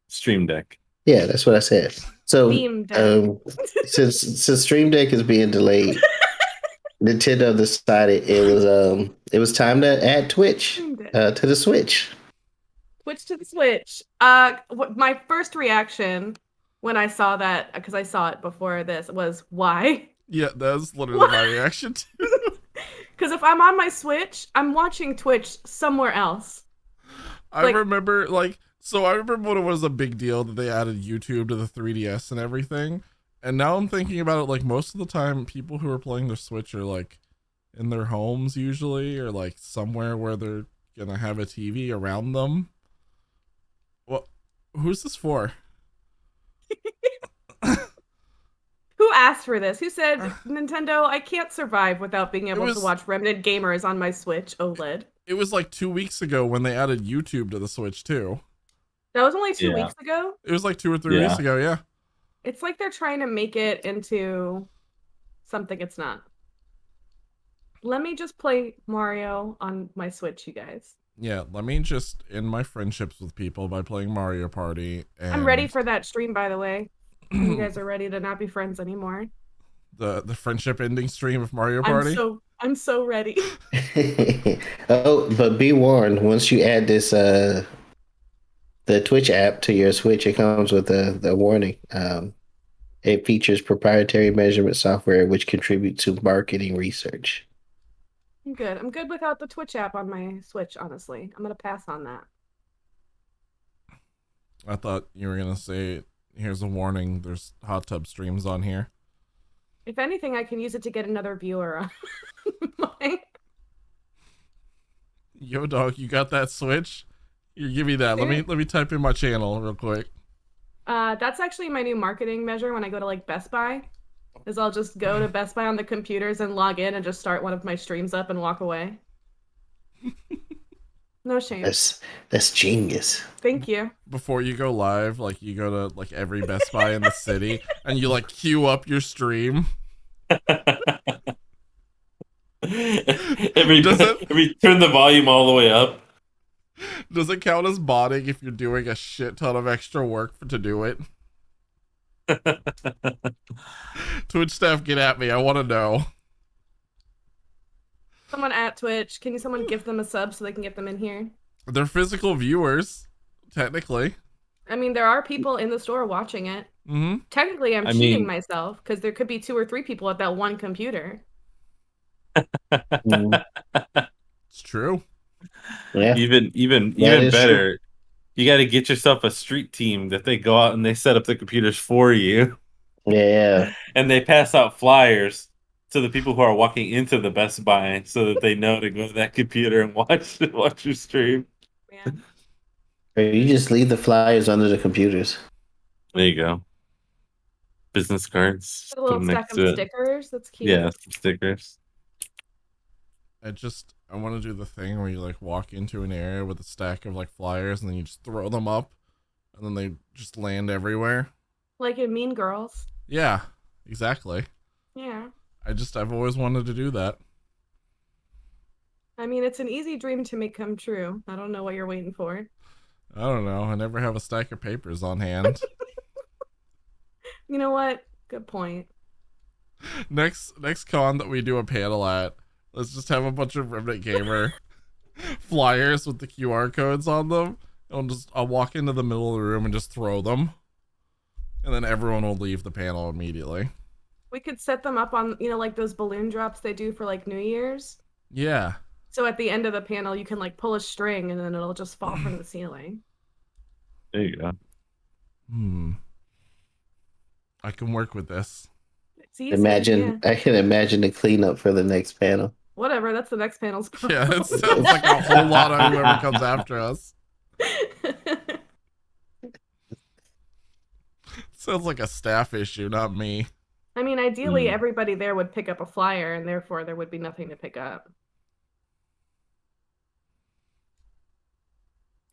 Stream Deck. Yeah, that's what I said. So Steam Deck. since Stream Deck is being delayed, Nintendo decided it was time to add Twitch to the Switch. Twitch to the Switch. My first reaction when I saw that, because I saw it before this, was why? Yeah, that's literally my reaction too. Because if I'm on my Switch, I'm watching Twitch somewhere else. I remember when it was a big deal that they added YouTube to the 3DS and everything. And now I'm thinking about it, like, most of the time people who are playing their Switch are like in their homes usually, or like somewhere where they're gonna have a TV around them. Well, who's this for? Who asked for this? Who said, Nintendo, I can't survive without being able to watch Remnant Gamers on my Switch OLED? It was like 2 weeks ago when they added YouTube to the Switch too. That was only 2 weeks ago? It was like 2 or 3 weeks ago, yeah. It's like they're trying to make it into something it's not. Let me just play Mario on my Switch, you guys. Yeah, let me just end my friendships with people by playing Mario Party. And I'm ready for that stream, by the way. You guys are ready to not be friends anymore. The friendship ending stream of Mario Party. I'm so ready. Oh, but be warned, once you add this the Twitch app to your Switch, it comes with a warning. It features proprietary measurement software which contribute to marketing research. I'm good. I'm good without the Twitch app on my Switch, honestly. I'm gonna pass on that. I thought you were gonna say, here's a warning, there's hot tub streams on here. If anything, I can use it to get another viewer on my... Yo, dog, you got that Switch? Here, give me that. Let me type in my channel real quick. That's actually my new marketing measure when I go to like Best Buy. Is I'll just go to Best Buy on the computers and log in and just start one of my streams up and walk away. No shame. That's genius. Thank you. Before you go live, like you go to like every Best Buy in the city and you like queue up your stream. Every turn the volume all the way up. Does it count as botting if you're doing a shit ton of extra work to do it? Twitch staff, get at me. I want to know. Someone at Twitch, can someone give them a sub so they can get them in here? They're physical viewers, technically. I mean, there are people in the store watching it. Mm-hmm. Technically, I'm cheating myself because there could be 2 or 3 people at that one computer. It's true. Yeah. Even better. True. You got to get yourself a street team that they go out and they set up the computers for you. Yeah. And they pass out flyers to the people who are walking into the Best Buy so that they know to go to that computer and watch your stream. Man. Or you just leave the flyers under the computers. There you go. Business cards. A little stack of stickers. That's cute. Yeah, stickers. I want to do the thing where you like walk into an area with a stack of like flyers and then you just throw them up and then they just land everywhere. Like in Mean Girls. Yeah, exactly. Yeah. I've always wanted to do that. I mean, it's an easy dream to make come true. I don't know what you're waiting for. I don't know. I never have a stack of papers on hand. You know what? Good point. next con that we do a panel at, let's just have a bunch of Remnant Gamer flyers with the QR codes on them. I'll walk into the middle of the room and just throw them. And then everyone will leave the panel immediately. We could set them up on, like those balloon drops they do for like New Year's. Yeah. So at the end of the panel, you can like pull a string and then it'll just fall from the ceiling. There you go. I can work with this. It's easy, Imagine, yeah. I can imagine the cleanup for the next panel. Whatever, that's the next panel's problem. Yeah, it sounds like a whole lot of whoever comes after us. Sounds like a staff issue, not me. I mean, ideally, everybody there would pick up a flyer, and therefore there would be nothing to pick up.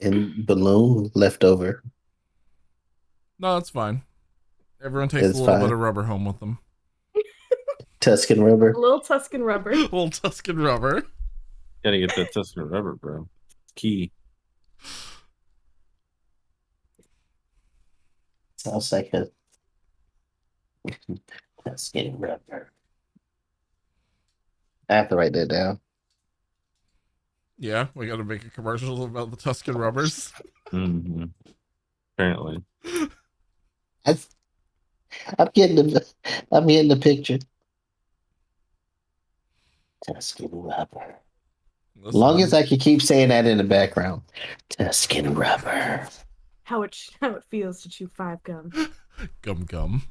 And balloon left over. No, that's fine. Everyone takes It's a little fine. bit of rubber home with them. Tuscan rubber. A little Tuscan rubber. Little Tuscan rubber. Gotta get that Tuscan rubber, bro. Key. Sounds like a Tuscan rubber. I have to write that down. Yeah, we gotta make a commercial about the Tuscan rubbers. Mm-hmm. Apparently. I'm getting the picture. Tuscan rubber. As long as I can keep saying that in the background. Tuscan rubber. How it feels to chew 5 gum. Gum gum.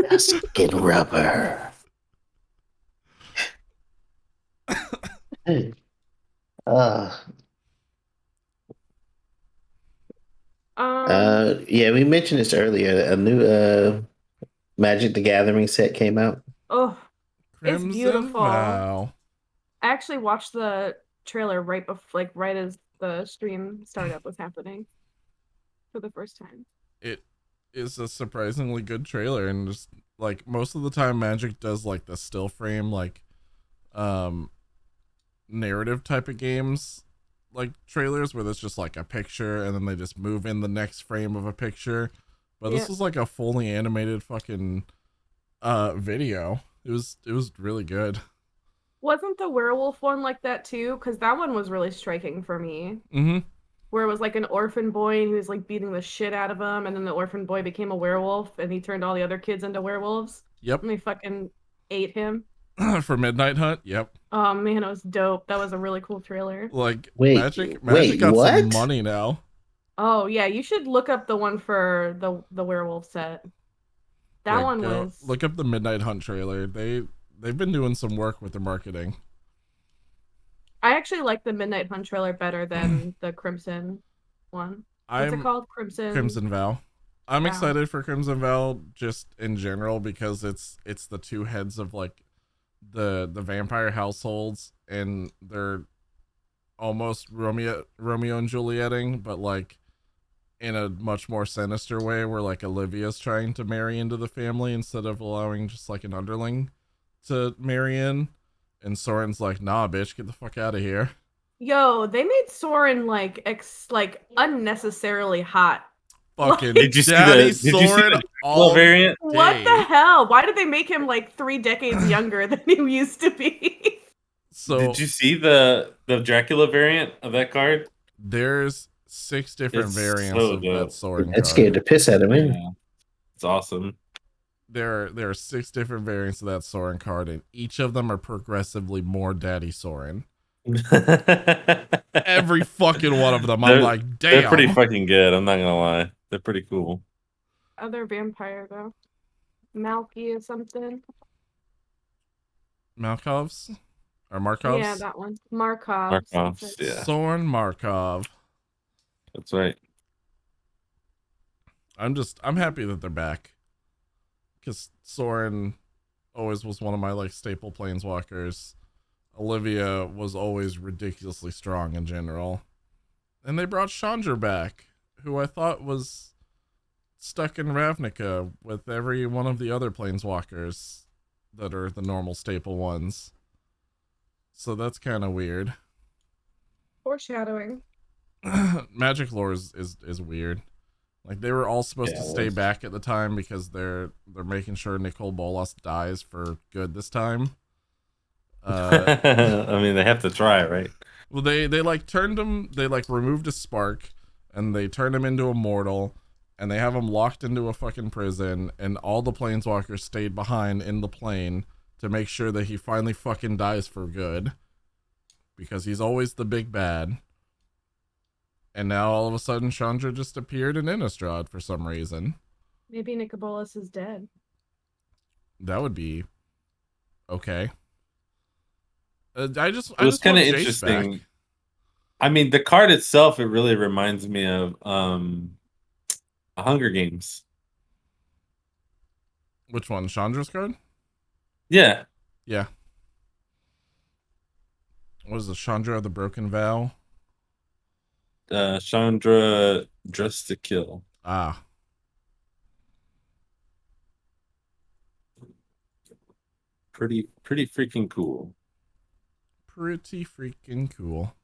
Tuscan rubber. Yeah, we mentioned this earlier. A new Magic the Gathering set came out. Oh, Crimson it's beautiful. Vow. I actually watched the trailer right as the stream startup was happening for the first time. It is a surprisingly good trailer, and just like most of the time Magic does like the still frame like narrative type of games, like trailers where there's just like a picture and then they just move in the next frame of a picture. But this was like a fully animated fucking video. It was really good. Wasn't the werewolf one like that too? Because that one was really striking for me. Mm-hmm. Where it was like an orphan boy and he was like beating the shit out of him, and then the orphan boy became a werewolf and he turned all the other kids into werewolves. Yep. And they fucking ate him. For Midnight Hunt. Yep. Oh man, it was dope. That was a really cool trailer. Like Magic got what? some money now. Oh yeah, you should look up the one for the werewolf set. That one was. Look up the Midnight Hunt trailer. They've been doing some work with their marketing. I actually like the Midnight Hunt trailer better than the Crimson one. What's it called? Crimson Vow. I'm excited for Crimson Vow just in general because it's the two heads of like the vampire households, and they're almost Romeo and Julieting, but like in a much more sinister way, where like Olivia's trying to marry into the family instead of allowing just like an underling to marry in, and Soren's like, nah bitch, get the fuck out of here. Yo, they made Soren like unnecessarily hot. Fucking Did you see Daddy the Soren all variant? What day. the hell? Why did they make him like 3 decades younger than he used to be? So did you see the Dracula variant of that card? There's 6 different It's variants so of dope. that Soren That card. scared the piss out of me. Yeah. It's awesome. There are 6 different variants of that Soren card, and each of them are progressively more Daddy Soren. Every fucking one of them. I'm like, damn. They're pretty fucking good. I'm not gonna lie. They're pretty cool. Other vampire though, Malky or something. Malkovs or Markovs? Yeah, that one. Markov. Markovs, yeah. Soren Markov. That's right. I'm happy that they're back, because Soren always was one of my like staple planeswalkers. Olivia was always ridiculously strong in general. And they brought Chandra back, who I thought was stuck in Ravnica with every one of the other planeswalkers that are the normal staple ones. So that's kind of weird. Foreshadowing. Magic lore is weird. Like they were all supposed Yeah, to it stay was. back at the time because they're making sure Nicole Bolas dies for good this time. I mean, they have to try, right? Well, they like turned him. They like removed his spark, and they turned him into a mortal, and they have him locked into a fucking prison, and all the planeswalkers stayed behind in the plane to make sure that he finally fucking dies for good, because he's always the big bad. And now all of a sudden, Chandra just appeared in Innistrad for some reason. Maybe Nicobolas is dead. That would be okay. I just It was kind want of Jace interesting. back. I mean, the card itself, it really reminds me of Hunger Games. Which one? Chandra's card? Yeah, Yeah. What is the Chandra of the Broken Vow? Chandra Dressed to Kill. Ah. Pretty freaking cool. Pretty freaking cool.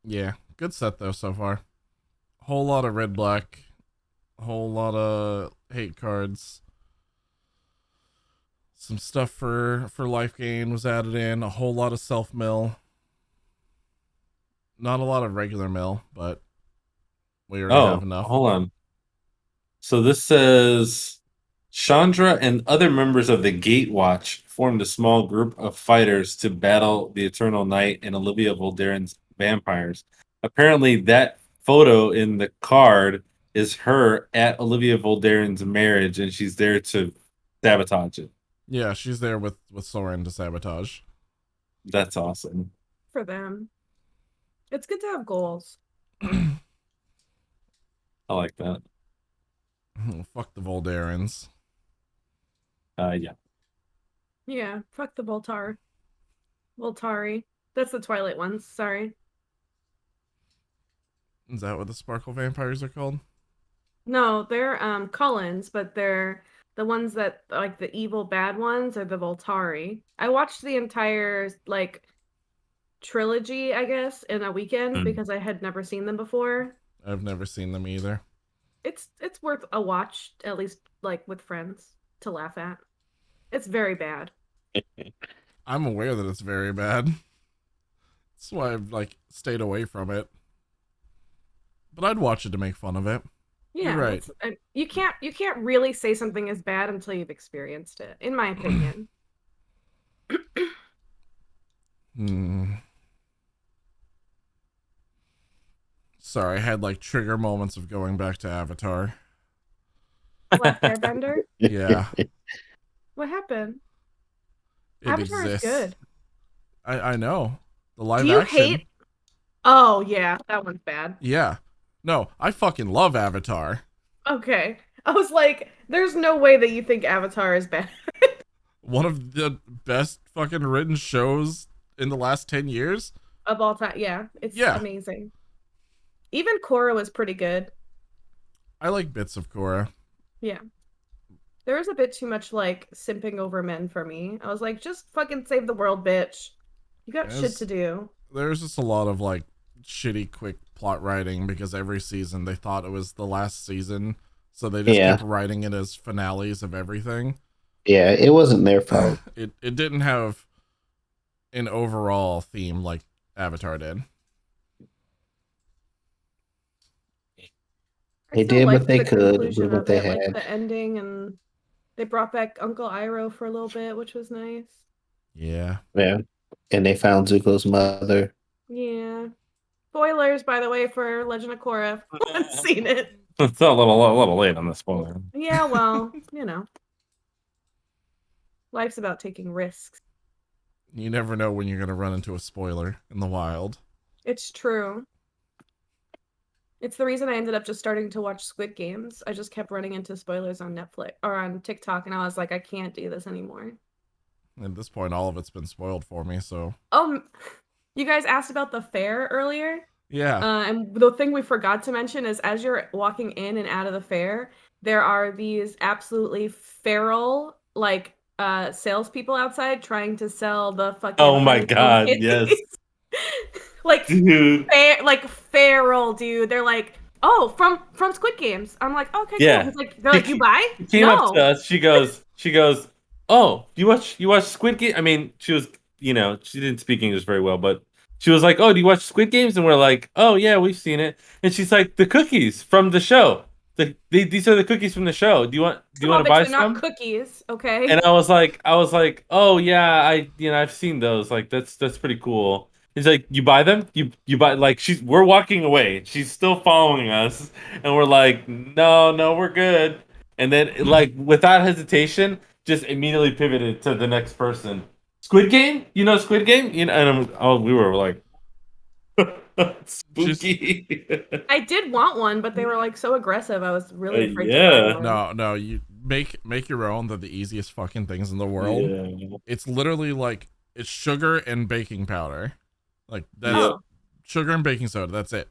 Yeah. Good set though so far. Whole lot of red black. Whole lot of hate cards. Some stuff for life gain was added in. A whole lot of self mill. Not a lot of regular mill, but we already have enough. Hold on. So this says Chandra and other members of the Gatewatch formed a small group of fighters to battle the Eternal Night and Olivia Voldaren's vampires. Apparently, that photo in the card is her at Olivia Voldaren's marriage, and she's there to sabotage it. Yeah, she's there with Soren to sabotage. That's awesome. For them. It's good to have goals. I like that. Fuck the Voldarens. Yeah. Yeah, fuck the Voltari. That's the Twilight ones, sorry. Is that what the Sparkle Vampires are called? No, they're Cullens, but they're the ones that like the evil bad ones are the Voltari. I watched the entire like trilogy, I guess, in a weekend because I had never seen them before. I've never seen them either. It's worth a watch, at least like with friends to laugh at. It's very bad. I'm aware that it's very bad. That's why I've like stayed away from it. But I'd watch it to make fun of it. Yeah, You're right. You can't really say something is bad until you've experienced it, in my opinion. Sorry, I had like trigger moments of going back to Avatar. Black Airbender? Yeah. What happened? It Avatar exists. is good. I know. The live Do you action. hate? Oh yeah, that one's bad. Yeah. No, I fucking love Avatar. Okay. I was like, there's no way that you think Avatar is bad. One of the best fucking written shows in the last 10 years. Of all time. Yeah, it's Yeah. amazing. Even Korra was pretty good. I like bits of Korra. Yeah. There was a bit too much like simping over men for me. I was like, just fucking save the world, bitch. You got shit to do. There's just a lot of like shitty quick plot writing because every season they thought it was the last season, so they just kept writing it as finales of everything. Yeah, it wasn't their fault. It didn't have an overall theme like Avatar did. They did what they could with what they had. Like the ending, and they brought back Uncle Iroh for a little bit, which was nice. Yeah. Yeah. And they found Zuko's mother. Yeah. Spoilers, by the way, for Legend of Korra. I haven't seen it. It's a little late on the spoiler. Yeah, well, you know. Life's about taking risks. You never know when you're going to run into a spoiler in the wild. It's true. It's the reason I ended up just starting to watch Squid Games. I just kept running into spoilers on Netflix or on TikTok, and I was like, I can't do this anymore. At this point, all of it's been spoiled for me. So You guys asked about the fair earlier. yeah. And the thing we forgot to mention is as you're walking in and out of the fair, there are these absolutely feral, like, salespeople outside trying to sell the fucking Oh my honeycomb God, yes. candies. Like, Dude. feral, dude. They're like, oh, from Squid Games. I'm like, okay, cool. Yeah. He's like, they're like, you buy? She came up to No. us. She goes, "Oh, you watch Squid Game?" I mean, she was, she didn't speak English very well, but she was like, "Oh, do you watch Squid Games?" And we're like, "Oh yeah, we've seen it." And she's like, "The cookies from the show. These are the cookies from the show. Do you want to Bitch, buy they're not some?" cookies, okay? And I was like, "Oh yeah, I've seen those. Like that's pretty cool." He's like, "You buy them? You buy like we're walking away. She's still following us, and we're like, "No, no, we're good." And then like without hesitation, just immediately pivoted to the next person. Squid Game? You know Squid Game? We were like She's spooky. I did want one, but they were like so aggressive. I was really afraid to buy Yeah. one. no. You make your own. They're the easiest fucking things in the world. Yeah. It's literally like it's sugar and baking powder. Like that's Yep. Oh, sugar and baking soda. That's it.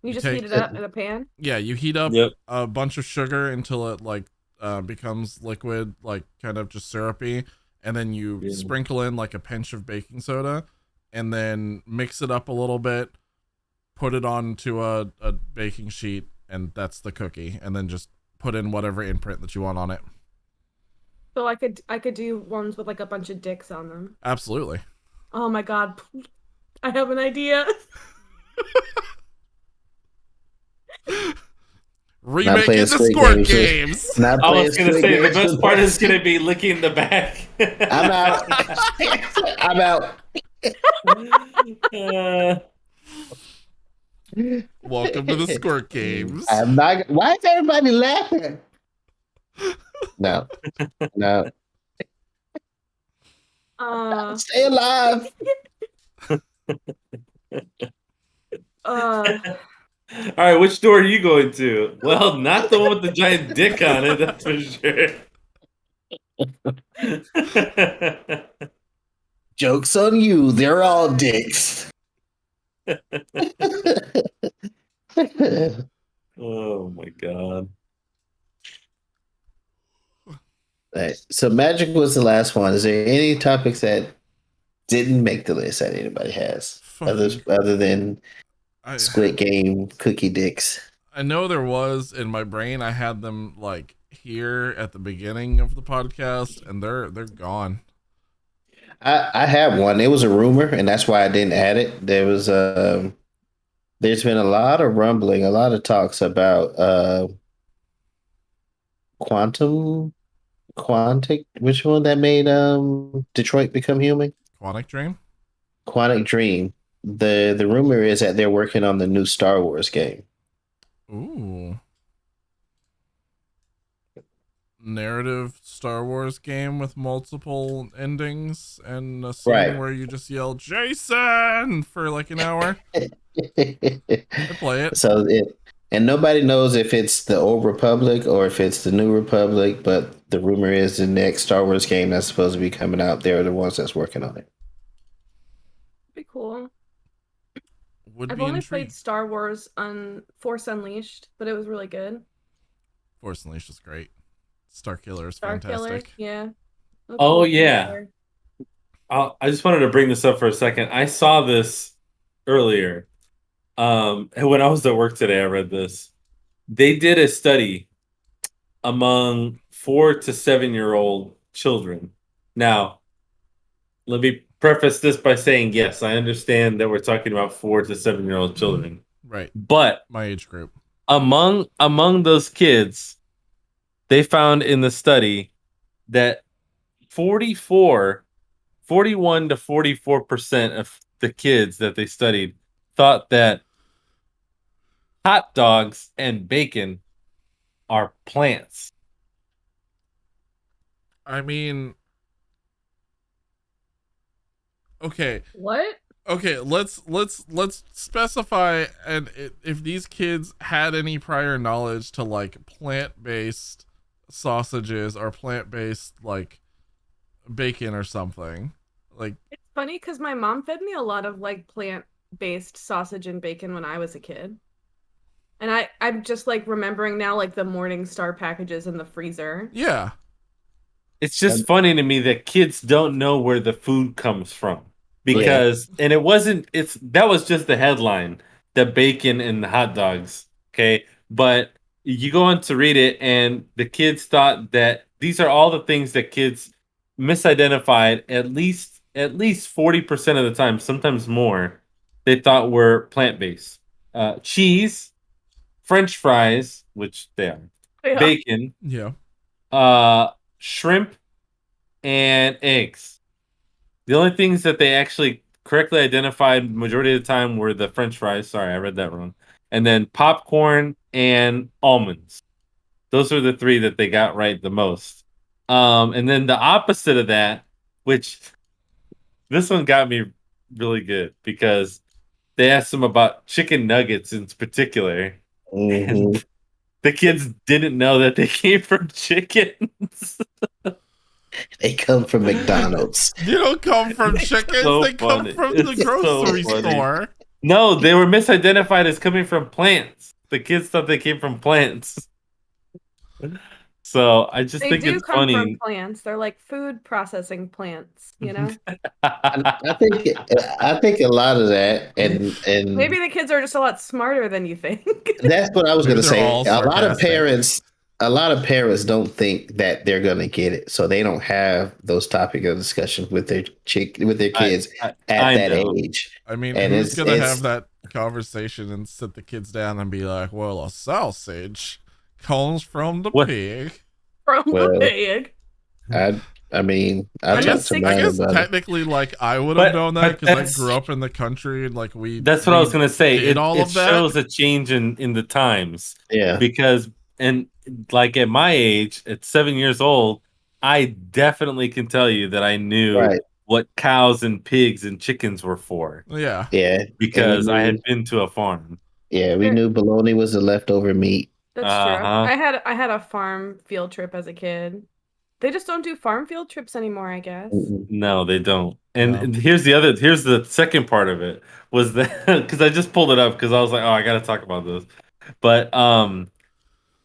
you You just heat take it up in a pan? yeah. You heat up Yep. a bunch of sugar until it like becomes liquid, like kind of just syrupy, and then you Yeah. sprinkle in like a pinch of baking soda, and then mix it up a little bit. Put it onto a baking sheet, and that's the cookie. And then just put in whatever imprint that you want on it. So I could do ones with like a bunch of dicks on them. Absolutely. Oh my god. I have an idea. Remaking playing the Squid Squirt Games. Games. Not I playing was gonna Squid say the Games. best part is gonna be licking the back. I'm out. I'm out. Uh, Welcome to the Squirt Games. I'm not. Why is everybody laughing? No, no. Stay alive. all right, which door are you going to? Well, not the one with the giant dick on it, that's for sure. Joke's on you. They're all dicks. Oh my god. Right. So magic was the last one. Is there any topics that didn't make the list that anybody has other than Squid Game, cookie dicks? I know there was in my brain. I had them like here at the beginning of the podcast, and they're gone. I have one. It was a rumor, and that's why I didn't add it. There's been a lot of rumbling, a lot of talks about Quantic, which one that made Detroit Become Human? Quantic Dream. Quantic Dream. The rumor is that they're working on the new Star Wars game. Ooh. Narrative Star Wars game with multiple endings and a scene Right. where you just yell Jason for like an hour. I play it. And nobody knows if it's the old Republic or if it's the new Republic, but the rumor is the next Star Wars game that's supposed to be coming out, they're the ones that's working on it. Be cool. Would I've be only intrigued. played Star Wars on Force Unleashed, but it was really good. Force Unleashed is great. Starkiller is Star fantastic. Killer, yeah. Oh, yeah. I just wanted to bring this up for a second. I saw this earlier. When I was at work today, I read this. They did a study among 4 to 7-year-old children. Now, let me preface this by saying, yes, I understand that we're talking about 4 to 7-year-old children. Right. But My age group. among those kids, they found in the study that 41 to 44% of the kids that they studied thought that hot dogs and bacon are plants. I mean, okay. What? Okay, let's specify, and if these kids had any prior knowledge to like plant-based sausages or plant-based like bacon or something. Like, It's funny because my mom fed me a lot of like plant-based sausage and bacon when I was a kid. And I'm just like remembering now like the Morning Star packages in the freezer. yeah. It's just funny to me that kids don't know where the food comes from Yeah. because, and it wasn't. That was just the headline, the bacon and the hot dogs. Okay, but you go on to read it, and the kids thought that these are all the things that kids misidentified at least 40% of the time, sometimes more. They thought were plant based. Cheese, French fries, which they are, Yeah. bacon, Yeah. shrimp, and eggs. The only things that they actually correctly identified majority of the time were the French fries. Sorry, I read that wrong. And then popcorn and almonds. Those are the three that they got right the most. And then the opposite of that, which this one got me really good because they asked them about chicken nuggets in particular, hmm and the kids didn't know that they came from chickens. They come from McDonald's. They don't come from chickens. So They come funny. from the It's so grocery funny. store. No, they were misidentified as coming from plants. The kids thought they came from plants. So I just They think do it's come from funny. plants. They're like food processing plants, you know? I think a lot of that, and Maybe the kids are just a lot smarter than you think. that's what I was Maybe going to they're say. all sarcastic. A lot of parents don't think that they're going to get it, so they don't have those topic of discussions with their I, kids I at I that know. age. I mean, And who's gonna have it's that conversation and sit the kids down and be like, "Well, a sausage comes from the What? pig." From the well, pig. I mean, I I I'm talked guess to sick. I mine guess about it. technically, like I would have known that But because I grew up in the country and like that's what I was we gonna say. did all It of that. shows a change in the times Yeah, because and like at my age, at 7 years old, I definitely can tell you that I knew right. what cows and pigs and chickens were for Yeah, Yeah, and because I had been to a farm. we knew bologna was the leftover meat. That's true. Uh-huh. I had a farm field trip as a kid. They just don't do farm field trips anymore, I guess. Mm-mm. No, they don't. no. And here's the second part of it was that because I just pulled it up because I was like, oh, I gotta talk about this. But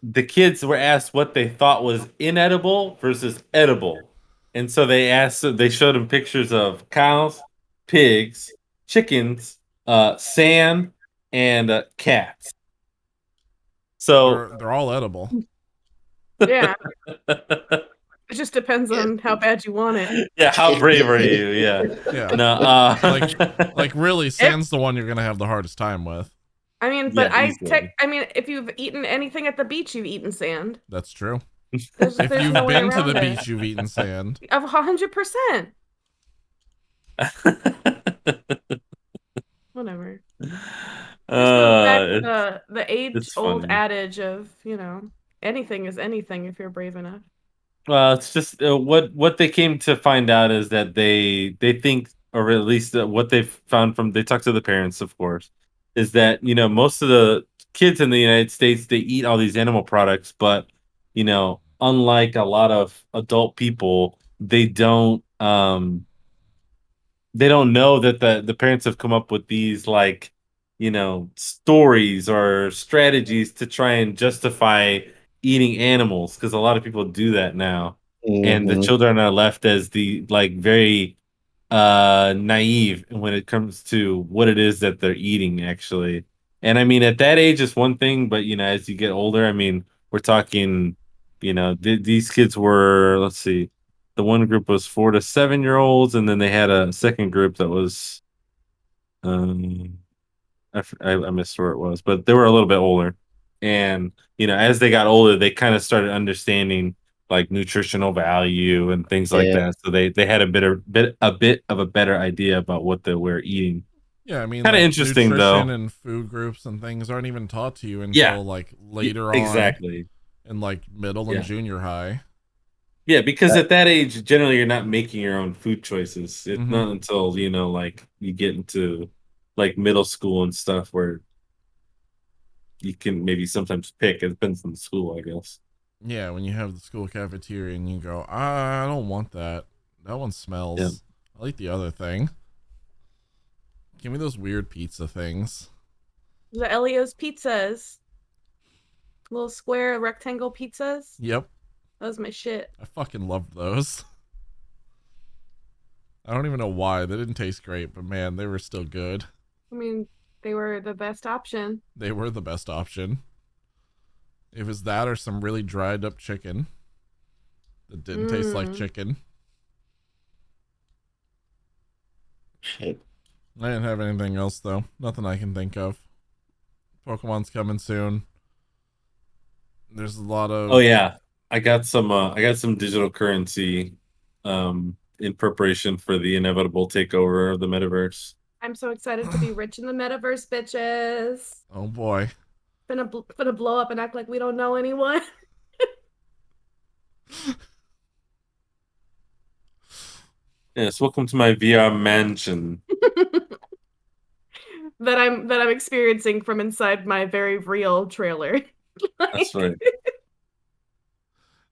the kids were asked what they thought was inedible versus edible. And so they showed them pictures of cows, pigs, chickens, sand, and cats. So They're all edible. Yeah, it just depends on how bad you want it. yeah, how brave are you? Yeah. Yeah, No, like really, sand's the one you're gonna have the hardest time with. I mean, yeah, but easily. I mean, if you've eaten anything at the beach, you've eaten sand. That's true. There's If there's you've no way been to around the it. beach, you've eaten sand. Of 100%. Whatever. Just goes back to it's, the it's age-old funny. adage of, anything is anything if you're brave enough. Well, it's just what they came to find out is that they think, or at least what they found from they talked to the parents, of course, is that most of the kids in the United States they eat all these animal products, but unlike a lot of adult people, they don't know that the parents have come up with these like stories or strategies to try and justify eating animals because a lot of people do that now, and the hmm children are left as the like very naive when it comes to what it is that they're eating actually. And I mean at that age it's one thing, but as you get older, I mean we're talking these kids were, let's see, the one group was 4 to 7 year olds, and then they had a second group that was um I missed where it was, but they were a little bit older. And as they got older, they kind of started understanding like nutritional value and things like Yeah, that. So they had a bit of a better idea about what they were eating. Yeah, I mean, Kind of like interesting nutrition though. and food groups and things aren't even taught to you Yeah, until like later on exactly. in like middle and Yeah. junior high. Yeah, because at that age, generally, you're not making your own food choices. It's Mhm. not until like you get into like middle school and stuff where you can maybe sometimes pick. It depends on the school, I guess. Yeah, when you have the school cafeteria and you go, I don't want that. That one Yeah. smells. I like the other thing. Give me those weird pizza things. The Elio's pizzas, little square rectangle pizzas. Yep, That was my shit. I fucking loved those. I don't even know why. They didn't taste great, but man, they were still good. I mean, they were the best option. They were the best option. It was that or some really dried up chicken that didn't taste like Mm. chicken. Shit. I didn't have anything else though. Nothing I can think of. Pokemon's coming soon. There's a lot Oh of yeah, I got some. I got some digital currency, in preparation for the inevitable takeover of the metaverse. I'm so excited to be rich in the metaverse, bitches. oh boy. Finna blow up and act like we don't know anyone. Yes, welcome to my VR mansion. that I'm experiencing from inside my very real trailer. That's Like, right.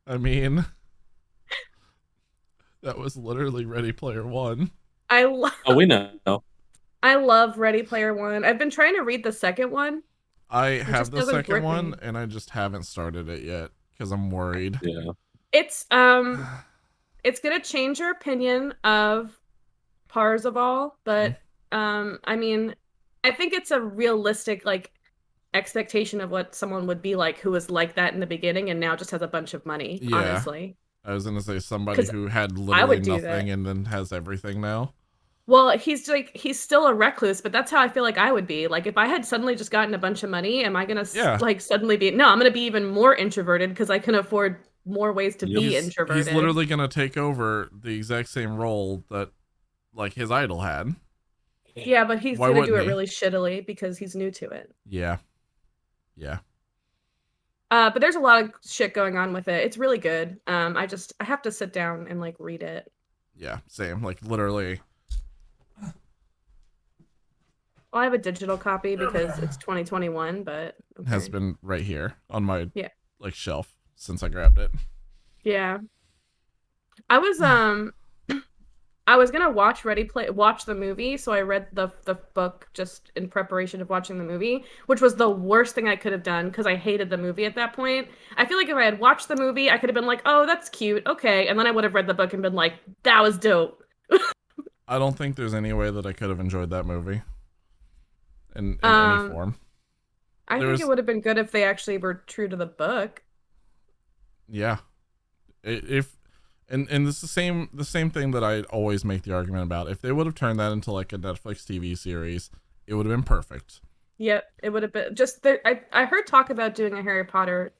I mean, that was literally Ready Player One. I love Oh, we know. I love Ready Player One. I've been trying to read the second one. I It have just the doesn't second grip one me. and I just haven't started it yet because I'm worried. Yeah. It's it's gonna change your opinion of Parzival, but I mean, I think it's a realistic like expectation of what someone would be like who was like that in the beginning and now just has a bunch of money, Yeah. honestly. I was gonna say somebody Because who had I literally would do that. nothing and then has everything now. Well, he's still a recluse, but that's how I feel like I would be. Like if I had suddenly just gotten a bunch of money, am I gonna Yeah. like suddenly be no, I'm gonna be even more introverted because I can afford more ways to Yep. be He's introverted. literally gonna take over the exact same role that like his idol had. Yeah, but he's Why gonna do wouldn't it he? really shittily because he's new to it. Yeah. Yeah. But there's a lot of shit going on with it. It's really good. I have to sit down and like read it. Yeah. Same. Like literally. Well, I have a digital copy because it's 2021, but Has okay. been right here on my Yeah. like shelf since I grabbed it. Yeah. I was I was gonna watch the movie, so I read the book just in preparation of watching the movie, which was the worst thing I could have done because I hated the movie at that point. I feel like if I had watched the movie, I could have been like, "Oh, that's cute, okay," and then I would have read the book and been like, "That was dope." I don't think there's any way that I could have enjoyed that movie in any Um, form. I There think it was would have been good if they actually were true to the book. yeah. If and it's the same thing that I always make the argument about. If they would have turned that into like a Netflix TV series, it would have been perfect. Yep, it would have been just there. I heard talk about doing a Harry Potter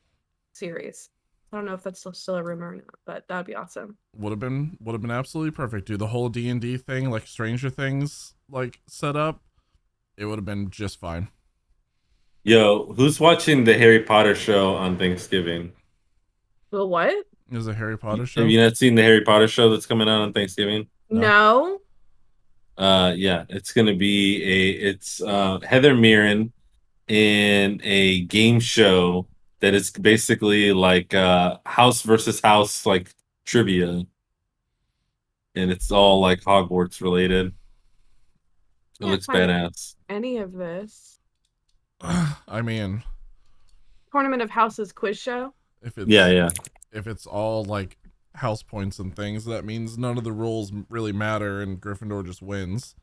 series. I don't know if that's still a rumor or not, but that would be awesome. Would have been absolutely perfect. Do the whole D&D thing like Stranger Things like set up. It would have been just fine. Yo, who's watching the Harry Potter show on Thanksgiving? Well, what? It was a Harry Potter Have show. you not seen the Harry Potter show that's coming out on Thanksgiving? No. No. Yeah, it's gonna be it's Heather Mirren in a game show that is basically like house versus house like trivia, and it's all like Hogwarts related. It Can't looks find badass. any of this. I mean, Tournament of Houses quiz show. if Yeah, it's yeah. if it's all like house points and things, that means none of the rules really matter and Gryffindor just wins.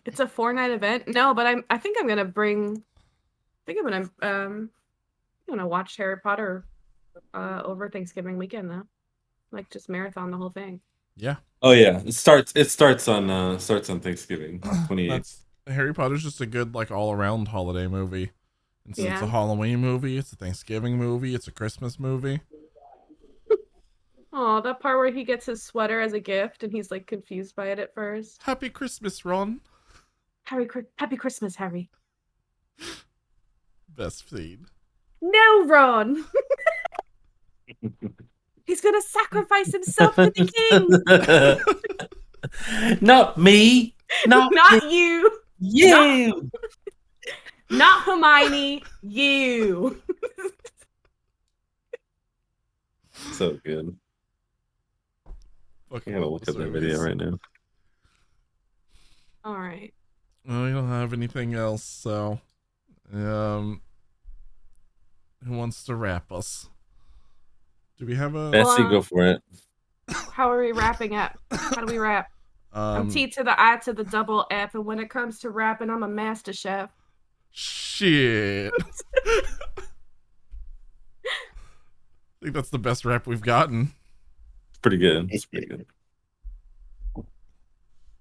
It's a 4 night event. No, but I think I'm gonna bring. I think I'm gonna watch Harry Potter over Thanksgiving weekend though. Like just marathon the whole thing. Yeah. Oh yeah, it starts on Thanksgiving 28th. That's Harry Potter's just a good like all around holiday movie. And since it's a Yeah. Halloween movie, it's a Thanksgiving movie, it's a Christmas movie. Oh, that part where he gets his sweater as a gift and he's like confused by it at first. Happy Christmas, Ron. Happy Christmas, Harry. Best scene. No, Ron. He's gonna sacrifice himself to the king. Not me. Not Not you. you. Not Hermione. You. So good. I gotta look at that video right now. All right. Well, we don't have anything else, so who wants to wrap us? Do we have a Batsyy, go for it. How are we wrapping up? How do we wrap? I'm T to the I to the double F, and when it comes to rapping, I'm a master chef. shit? I think that's the best rap we've gotten. It's pretty good. It's pretty good.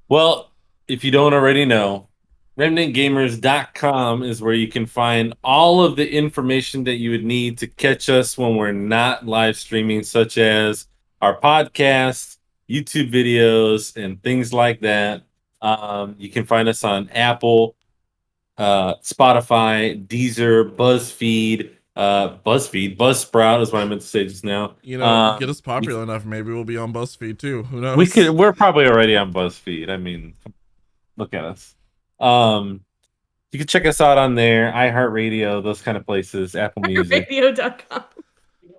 Well, if you don't already know, remnantgamers.com is where you can find all of the information that you would need to catch us when we're not live streaming, such as our podcasts, YouTube videos, and things like that. You can find us on Apple, Spotify, Deezer, Buzzsprout is what I meant to say just now. You know, get us popular enough, maybe we'll be on BuzzFeed too. Who knows? We're probably already on BuzzFeed. I mean, look at us. You can check us out on there, iHeartRadio, those kind of places, Apple Music. Radio.com.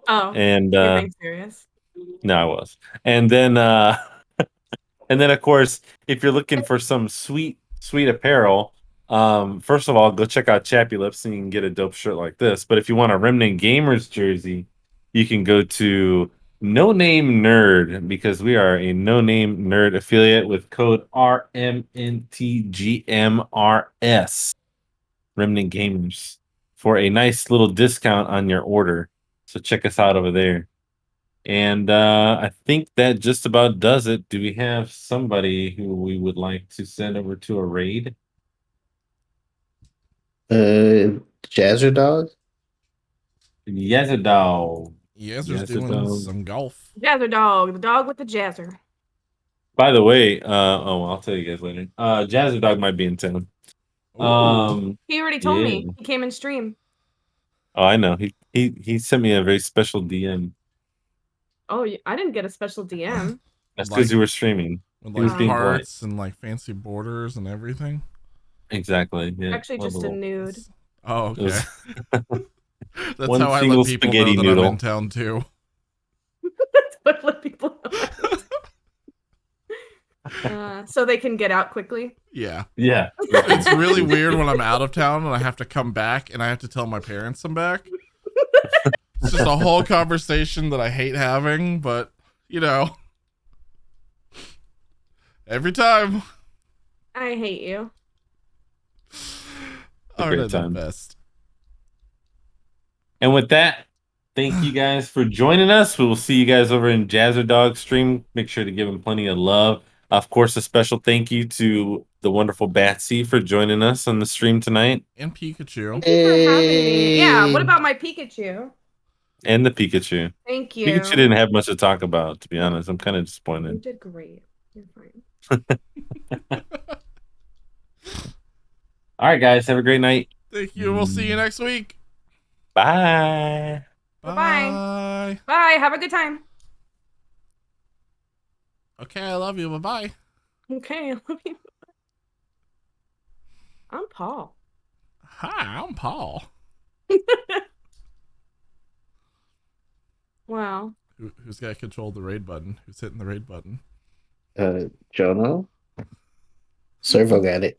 Oh, and you're being serious. No, I was. And then and then of course, if you're looking for some sweet apparel, first of all, go check out Chappy Lips and you can get a dope shirt like this. But if you want a Remnant Gamers jersey, you can go to No Name Nerd, because we are a No Name Nerd affiliate with code RMNTGMRS, Remnant Gamers, for a nice little discount on your order. So check us out over there. And I think that just about does it. Do we have somebody who we would like to send over to a raid? Jazzer Dog? Yazadog. Yazzer's doing some golf. Jazzer Dog, the dog with the jazzer. By the way, I'll tell you guys later. Jazzer Dog might be in town. He already told me. He came in stream. Oh, I know. He sent me a very special DM. Oh, I didn't get a special DM. That's because you were streaming. With He was like being hearts and like fancy borders and everything. Exactly. Yeah. Actually, just a nude. Oh, okay. That's one how I single let people know spaghetti that noodle. I'm in town too. That's what I let people know. So they can get out quickly. Yeah. Yeah. It's really weird when I'm out of town and I have to come back and I have to tell my parents I'm back. It's just a whole conversation that I hate having, but you know, every time. I hate you. Aren't the best. And with that, thank you guys for joining us. We will see you guys over in Jazzer Dog stream. Make sure to give him plenty of love. Of course, a special thank you to the wonderful Batsyy for joining us on the stream tonight. And Pikachu. Thank you for having me. Yeah, what about my Pikachu? And the Pikachu. Thank you. Pikachu didn't have much to talk about, to be honest. I'm kind of disappointed. You did great. You're fine. All right, guys. Have a great night. Thank you. We'll see you next week. Bye. Bye-bye. Bye. Have a good time. Okay, I love you. Bye-bye. Okay, I love you. I'm Paul. Hi, I'm Paul. Wow. Who's got to control the raid button? Who's hitting the raid button? Jono? Servo got it.